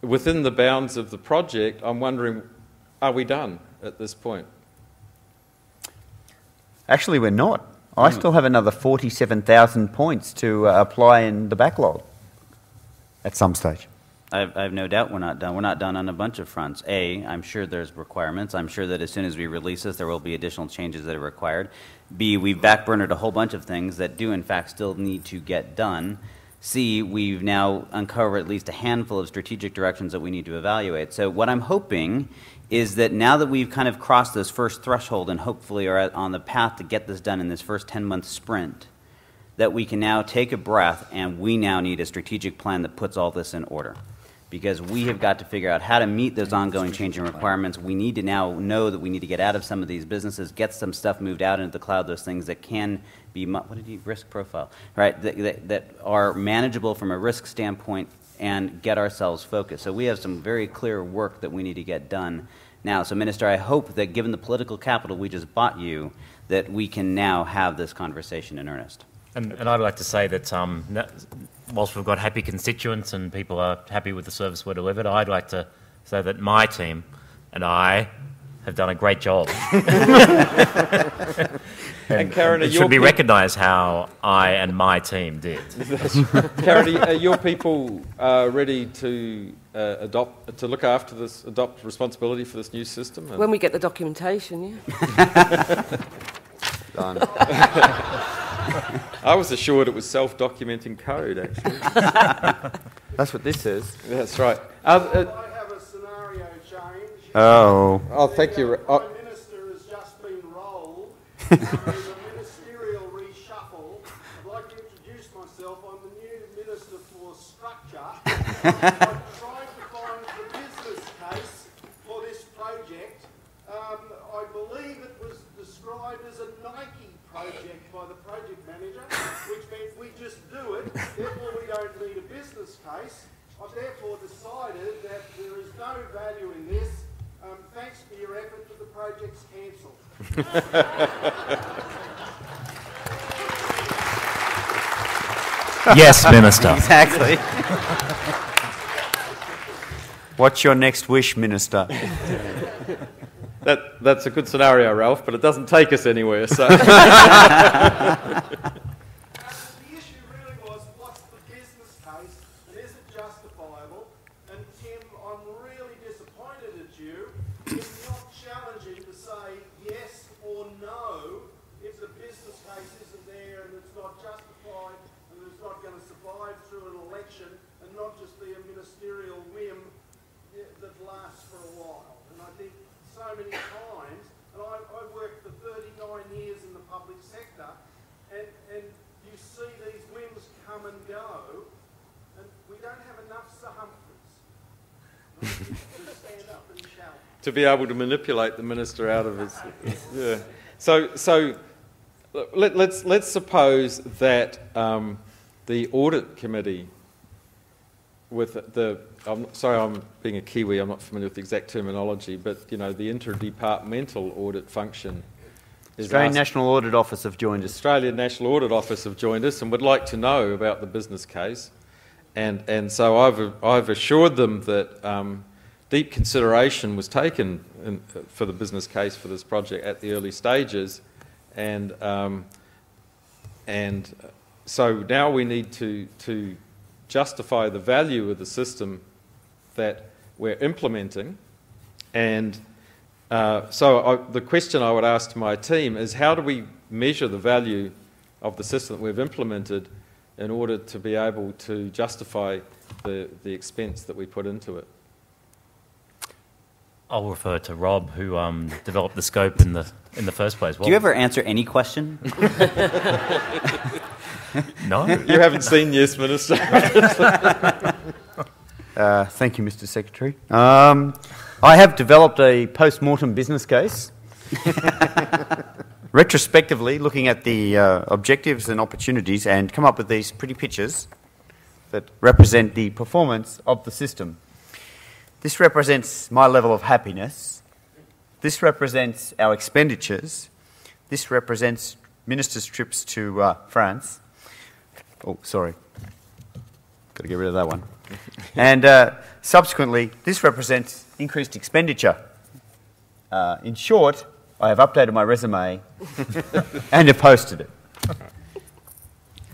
within the bounds of the project, I'm wondering, are we done at this point? Actually, we're not. I still have another 47,000 points to apply in the backlog at some stage. I have no doubt we're not done. We're not done on a bunch of fronts. A, I'm sure there's requirements. I'm sure that as soon as we release this, there will be additional changes that are required. B, we've backburnered a whole bunch of things that do, in fact, still need to get done. C, we've now uncovered at least a handful of strategic directions that we need to evaluate. So what I'm hoping is that now that we've kind of crossed this first threshold and hopefully are on the path to get this done in this first 10-month sprint, that we can now take a breath and we now need a strategic plan that puts all this in order. Because we have got to figure out how to meet those ongoing changing requirements. We need to now know that we need to get out of some of these businesses, get some stuff moved out into the cloud, those things that can be, risk profile, right, that are manageable from a risk standpoint and get ourselves focused. So we have some very clear work that we need to get done now. So Minister, I hope that given the political capital we just bought you, that we can now have this conversation in earnest. And I'd like to say that whilst we've got happy constituents and people are happy with the service we're delivered, I'd like to say that my team and I have done a great job. And Karen, it should be recognised how I and my team did. Karen, are your people ready to look after this, adopt responsibility for this new system? When we get the documentation, yeah. Done. I was assured it was self-documenting code, actually. That's what this is. That's right. I have a scenario change. Oh. Oh, thank you. The Prime Minister has just been rolled. There's a ministerial reshuffle. I'd like to introduce myself. I'm the new Minister for Structure. I'm trying to find the business case for this project. I believe it was described as a Nike project by the project manager, which means we just do it, therefore we don't need a business case. I've therefore decided that there is no value in this. Thanks for your effort, but the project's cancelled. Yes, Minister. Exactly. What's your next wish, Minister? That's a good scenario, Ralph, but it doesn't take us anywhere. So The issue really was, what's the business case and is it justifiable? And Tim, I'm really disappointed at you. It's not challenging to say yes or no if the business case isn't there and it's not justified and it's not going to survive through an election and not just be a ministerial whim that lasts for a while. And I think so many times, and I've worked for 39 years in the public sector, and you see these whims come and go, and we don't have enough Sir Humphreys to stand up and shout. to be able to manipulate the minister out of his yeah. So let's suppose that the audit committee with I'm sorry, I'm being a Kiwi, I'm not familiar with the exact terminology, but you know, the interdepartmental audit function is Australian National Audit Office have joined us. Australian National Audit Office have joined us and would like to know about the business case, and so I've assured them that deep consideration was taken for the business case for this project at the early stages, and so now we need to justify the value of the system that we're implementing. And so the question I would ask to my team is, how do we measure the value of the system that we've implemented in order to be able to justify the expense that we put into it? I'll refer to Rob, who developed the scope in the first place. Do you ever answer any question? No. You haven't seen Yes, Minister. Thank you, Mr. Secretary. I have developed a post-mortem business case. retrospectively looking at the objectives and opportunities and come up with these pretty pictures that represent the performance of the system. This represents my level of happiness. This represents our expenditures. This represents ministers' trips to France. Oh, sorry. Got to get rid of that one. And subsequently, this represents increased expenditure. In short, I have updated my resume and have posted it.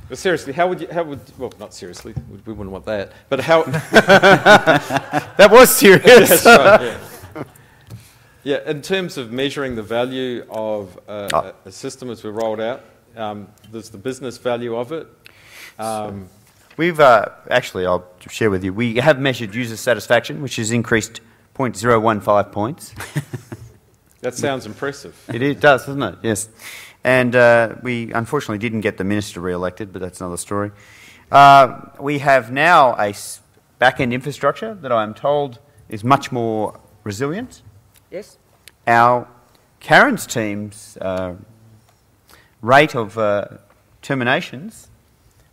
But seriously, well, not seriously, we wouldn't want that, but how... That was serious. That's right, yeah. Yeah, in terms of measuring the value of a system as we rolled out, there's the business value of it. We've actually, I'll share with you, we have measured user satisfaction, which has increased 0.015 points. That sounds impressive. It does, doesn't it? Yes. And we unfortunately didn't get the minister re-elected, but that's another story. We have now a back-end infrastructure that I'm told is much more resilient. Yes. Our Karen's team's rate of terminations,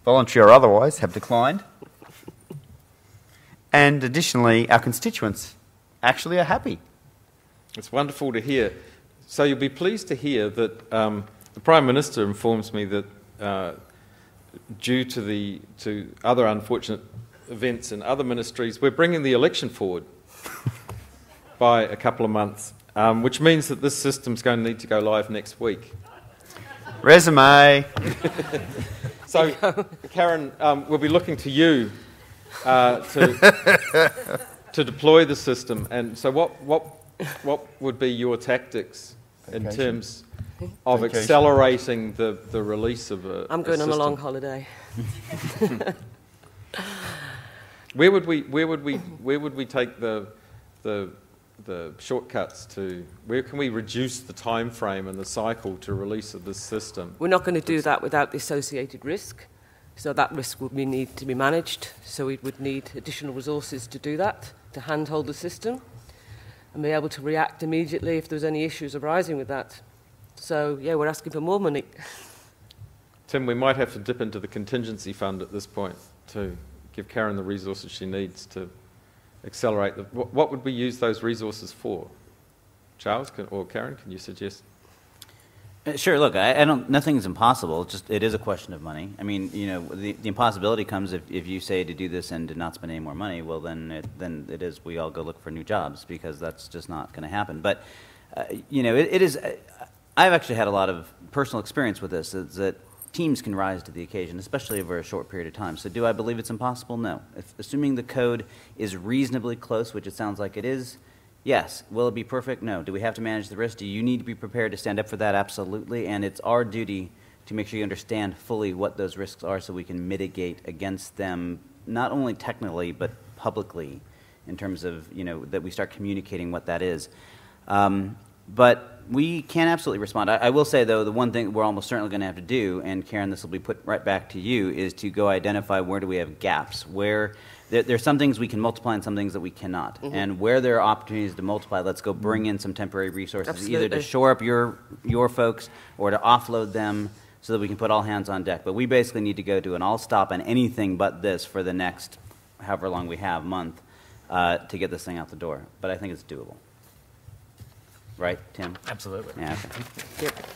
voluntary or otherwise, have declined. And additionally, our constituents actually are happy. It's wonderful to hear. So you'll be pleased to hear that the Prime Minister informs me that due to other unfortunate events in other ministries, we're bringing the election forward by a couple of months, which means that this system's going to need to go live next week. Resume. So, Karen, we'll be looking to you to deploy the system. And so what would be your tactics in terms of accelerating the release of I'm going on a long holiday. Where would we take the shortcuts to? Where can we reduce the time frame and the cycle to release of this system? We're not going to do that without the associated risk. So that risk would need to be managed. So we would need additional resources to do that, to handhold the system and be able to react immediately if there's any issues arising with that. So, yeah, we're asking for more money. Tim, we might have to dip into the contingency fund at this point to give Karen the resources she needs to accelerate. What would we use those resources for? Charles or Karen, can you suggest? Sure. Look, I don't. Nothing's impossible. It is a question of money. I mean, you know, the impossibility comes if you say to do this and to not spend any more money. Well, then it is. We all go look for new jobs because that's just not going to happen. But you know, it is. I've actually had a lot of personal experience with this. Is that teams can rise to the occasion, especially over a short period of time. So, do I believe it's impossible? No. Assuming the code is reasonably close, which it sounds like it is. Yes. Will it be perfect? No. Do we have to manage the risk? Do you need to be prepared to stand up for that? Absolutely. And it's our duty to make sure you understand fully what those risks are so we can mitigate against them, not only technically, but publicly, in terms of, you know, that we start communicating what that is. But we can absolutely respond. I will say, though, the one thing we're almost certainly going to have to do, and Karen, this will be put right back to you, is to go identify where do we have gaps, where there are some things we can multiply and some things that we cannot. Mm-hmm. And where there are opportunities to multiply, let's go bring in some temporary resources, absolutely, either to shore up your folks or to offload them so that we can put all hands on deck. But we basically need to go to an all-stop on anything but this for the next, however long we have, month, to get this thing out the door. But I think it's doable. Right, Tim? Absolutely. Yeah, okay. Yep.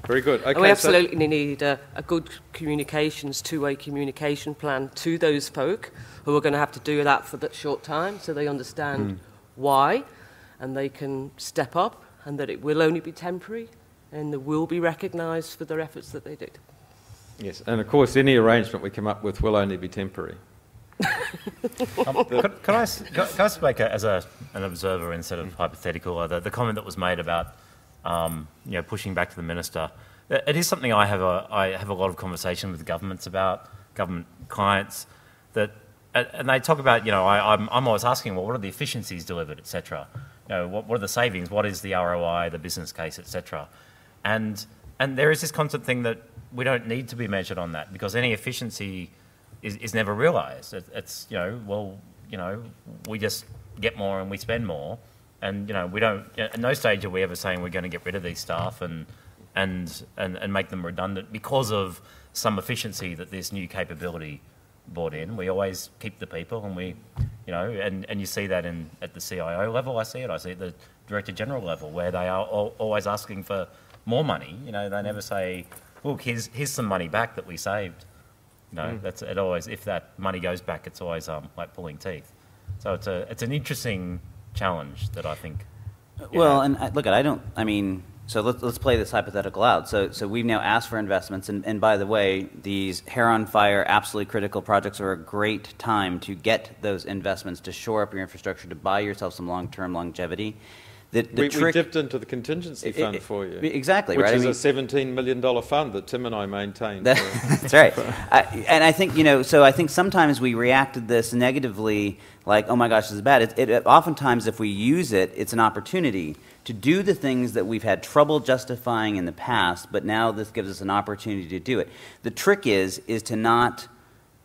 Very good. Okay, and we absolutely need a good communications, two-way communication plan to those folk who are going to have to do that for that short time so they understand why and they can step up and that it will only be temporary and they will be recognised for their efforts that they did. Yes, and of course any arrangement we come up with will only be temporary. Can I speak as an observer instead of hypothetical? The comment that was made about pushing back to the minister. It is something I have a lot of conversation with governments about, government clients, and they talk about, I'm always asking, well, what are the efficiencies delivered, etc. What are the savings? What is the ROI, the business case, etc. And there is this constant thing that we don't need to be measured on that because any efficiency is never realised. It's we just get more and we spend more, and we don't. At no stage are we ever saying we're going to get rid of these staff and and make them redundant because of some efficiency that this new capability brought in. We always keep the people, and we, you know, and you see that at the CIO level. I see it at the Director General level, where they are always asking for more money. You know, they never say, look, here's some money back that we saved. You know, that's it. Always, if that money goes back, it's always like pulling teeth. So it's an interesting challenge that I think. Well, and so let's play this hypothetical out. So we've now asked for investments, and by the way, these hair-on-fire, absolutely critical projects are a great time to get those investments, to shore up your infrastructure, to buy yourself some long-term longevity. We dipped into the contingency fund for you. Exactly, which right? is a $17 million fund that Tim and I maintained. That's right. And I think, so I think sometimes we react to this negatively, like, oh my gosh, this is bad. Oftentimes, if we use it, it's an opportunity to do the things that we've had trouble justifying in the past, but now this gives us an opportunity to do it. The trick is to not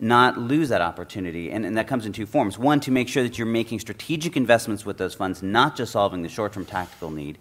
lose that opportunity, and that comes in two forms. One, to make sure that you're making strategic investments with those funds, not just solving the short-term tactical need.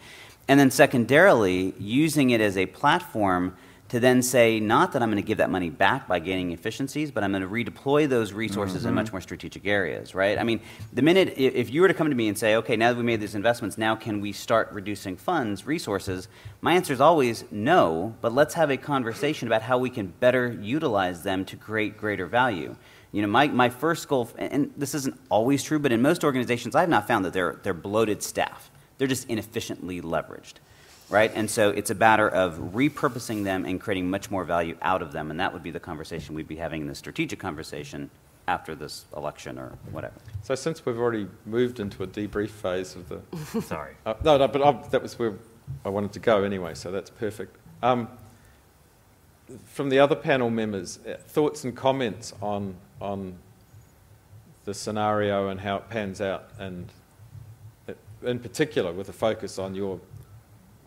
And then secondarily, using it as a platform to then say, not that I'm going to give that money back by gaining efficiencies, but I'm going to redeploy those resources in much more strategic areas, right? I mean, the minute, if you were to come to me and say, okay, now that we made these investments, now can we start reducing funds, resources? My answer is always no, but let's have a conversation about how we can better utilize them to create greater value. You know, my first goal, and this isn't always true, but in most organizations, I have not found that they're bloated staff. They're just inefficiently leveraged. Right? And so it's a matter of repurposing them and creating much more value out of them, and that would be the conversation we'd be having in the strategic conversation after this election or whatever. So since we've already moved into a debrief phase of the... Sorry. But that was where I wanted to go anyway, so that's perfect. From the other panel members, thoughts and comments on the scenario and how it pans out, and in particular with a focus on your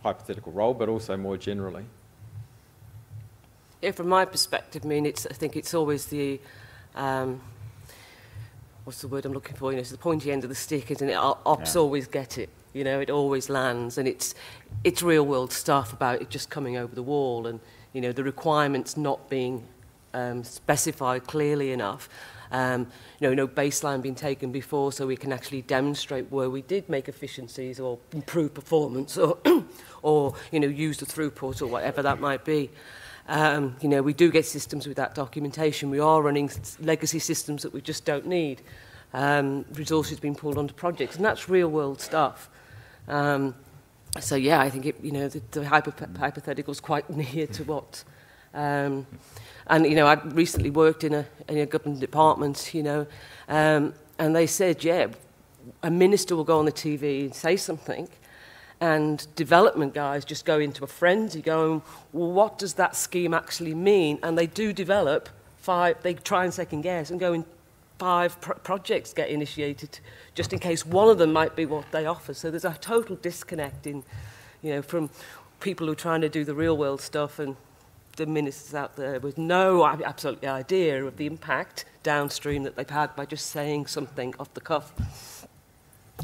hypothetical role, but also more generally. Yeah, from my perspective, I think it's always the what's the word I'm looking for? It's the pointy end of the stick, isn't it? Ops always get it. It always lands, and it's real world stuff about it just coming over the wall, and the requirements not being specified clearly enough. No baseline being taken before, so we can actually demonstrate where we did make efficiencies or improve performance, or use the throughput or whatever that might be. We do get systems with that documentation. We are running legacy systems that we just don't need. Resources being pulled onto projects, and that's real world stuff. So yeah, I think the hypothetical is quite near to what. And I recently worked in a government department, and they said, a minister will go on the TV and say something, and development guys just go into a frenzy going, well, what does that scheme actually mean? And they do develop 5, they try and second guess and go in 5 projects get initiated just in case one of them might be what they offer. So there's a total disconnect in, from people who are trying to do the real world stuff and the ministers out there with no absolute idea of the impact downstream that they've had by just saying something off the cuff.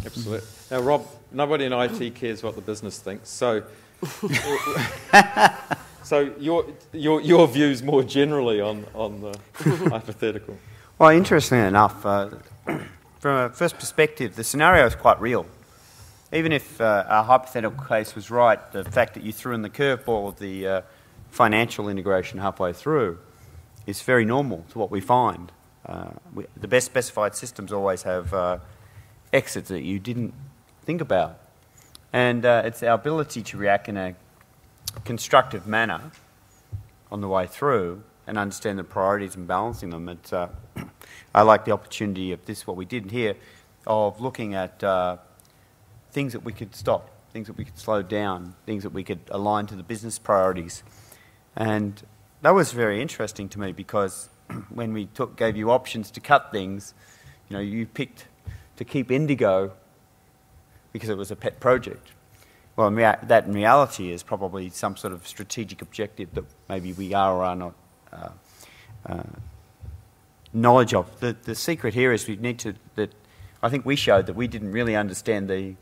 Absolutely. Now, Rob, nobody in IT cares what the business thinks, so your views more generally on the hypothetical. Well, interestingly enough, from a first perspective, the scenario is quite real. Even if our hypothetical case was right, the fact that you threw in the curveball of the financial integration halfway through is very normal to what we find. The best specified systems always have exits that you didn't think about. And it's our ability to react in a constructive manner on the way through and understand the priorities and balancing them. I like the opportunity of this, what we did here, of looking at things that we could stop, things that we could slow down, things that we could align to the business priorities. And that was very interesting to me because when we gave you options to cut things, you picked to keep Indigo because it was a pet project. Well, that in reality is probably some sort of strategic objective that maybe we are or are not knowledge of. The secret here is that I think we showed that we didn't really understand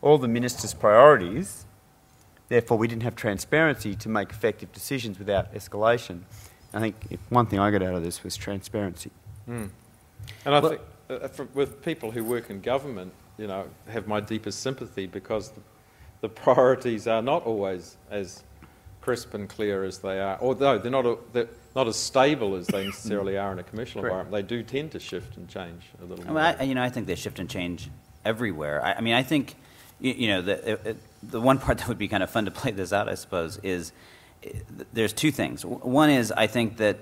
all the minister's priorities therefore we didn't have transparency to make effective decisions without escalation. I think one thing I got out of this was transparency. And I think with people who work in government, you know, have my deepest sympathy, because the priorities are not always as crisp and clear as they are, although they're not as stable as they necessarily are in a commercial environment. They do tend to shift and change a little bit. I think they shift and change everywhere. I think, the one part that would be kind of fun to play this out, I suppose, is there's two things. One is, I think that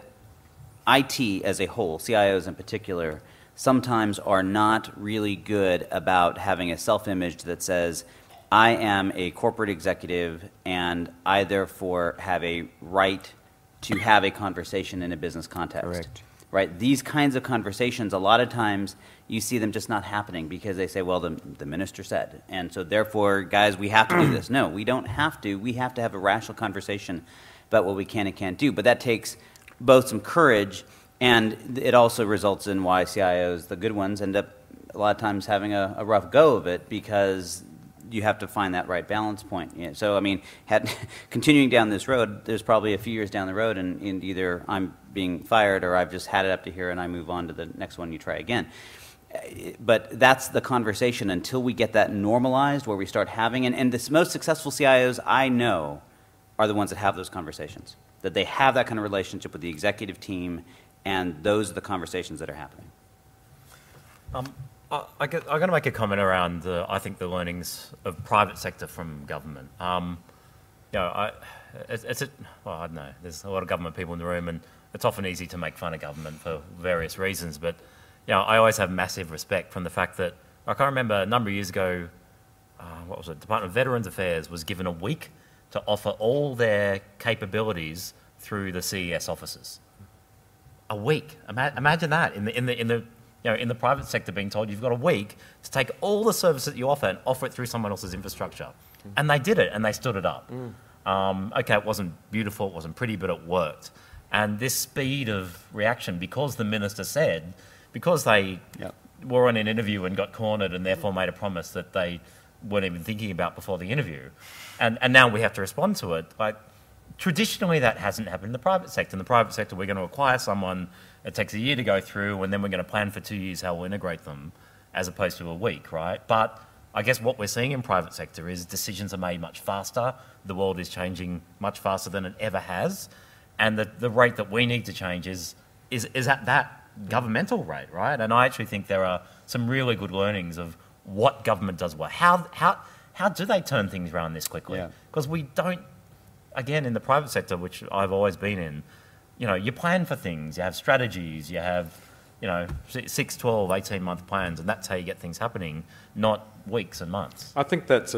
IT as a whole, CIOs in particular, sometimes are not really good about having a self-image that says, I am a corporate executive and I therefore have a right to have a conversation in a business context. Correct. Right? These kinds of conversations, a lot of times you see them just not happening because they say, well, the minister said, and so therefore, guys, we have to do this. No, we don't have to. We have to have a rational conversation about what we can and can't do. But that takes both some courage, and it also results in why CIOs, the good ones, end up a lot of times having a rough go of it, because you have to find that right balance point. Yeah, so, I mean, continuing down this road, there's probably a few years down the road, and either I'm being fired or I've just had it up to here and I move on to the next one, you try again. But that's the conversation until we get that normalized, where we start having, and the most successful CIOs I know are the ones that have those conversations, that they have that kind of relationship with the executive team, and those are the conversations that are happening. I'm going to make a comment around, I think, the learnings of private sector from government. I don't know, there's a lot of government people in the room, and it's often easy to make fun of government for various reasons, but I always have massive respect from the fact that, I can't remember, a number of years ago, Department of Veterans Affairs was given a week to offer all their capabilities through the CES offices. A week. Imagine that in the private sector, being told you've got a week to take all the services that you offer and offer it through someone else's infrastructure. And they did it, and they stood it up. Okay, it wasn't beautiful, it wasn't pretty, but it worked. And this speed of reaction, because the minister said, because they were on an interview and got cornered and therefore made a promise that they weren't even thinking about before the interview, and now we have to respond to it. Like, traditionally, that hasn't happened in the private sector. In the private sector, we're going to acquire someone, it takes a year to go through, and then we're going to plan for 2 years how we'll integrate them, as opposed to a week, right? But I guess what we're seeing in private sector is decisions are made much faster. The world is changing much faster than it ever has. And the rate that we need to change is at that governmental rate, right? And I actually think there are some really good learnings of what government does well. How do they turn things around this quickly? Because we don't, again, in the private sector, which I've always been in, you plan for things, you have strategies, you have, 6, 12, 18-month plans, and that's how you get things happening, not weeks and months. I think that's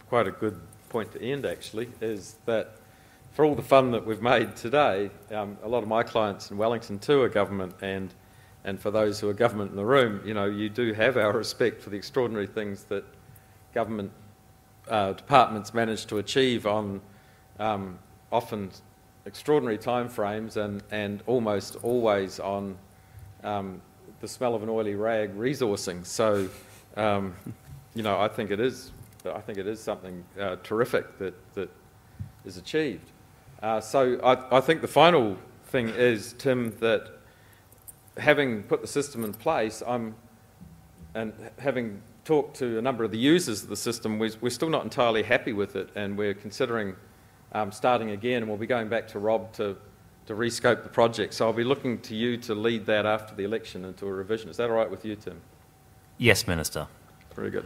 quite a good point to end, actually, is that for all the fun that we've made today, a lot of my clients in Wellington too are government, and for those who are government in the room, you do have our respect for the extraordinary things that government departments manage to achieve on often extraordinary timeframes and almost always on the smell of an oily rag resourcing. So, I think it is something terrific that is achieved. So I think the final thing is, Tim, that having put the system in place, and having talked to a number of the users of the system, we're still not entirely happy with it, and we're considering starting again, and we'll be going back to Rob to rescope the project. So I'll be looking to you to lead that after the election into a revision. Is that all right with you, Tim? Yes, Minister. Very good.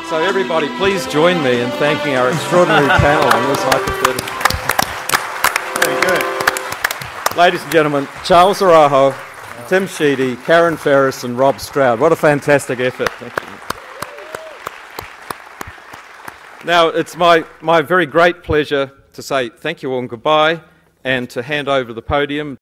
So everybody, please join me in thanking our extraordinary panel on this hypothetical. Very good. Ladies and gentlemen, Charles Araujo, Tim Sheedy, Karen Ferris and Rob Stroud. What a fantastic effort. Thank you. Now, it's my very great pleasure to say thank you all and goodbye, and to hand over the podium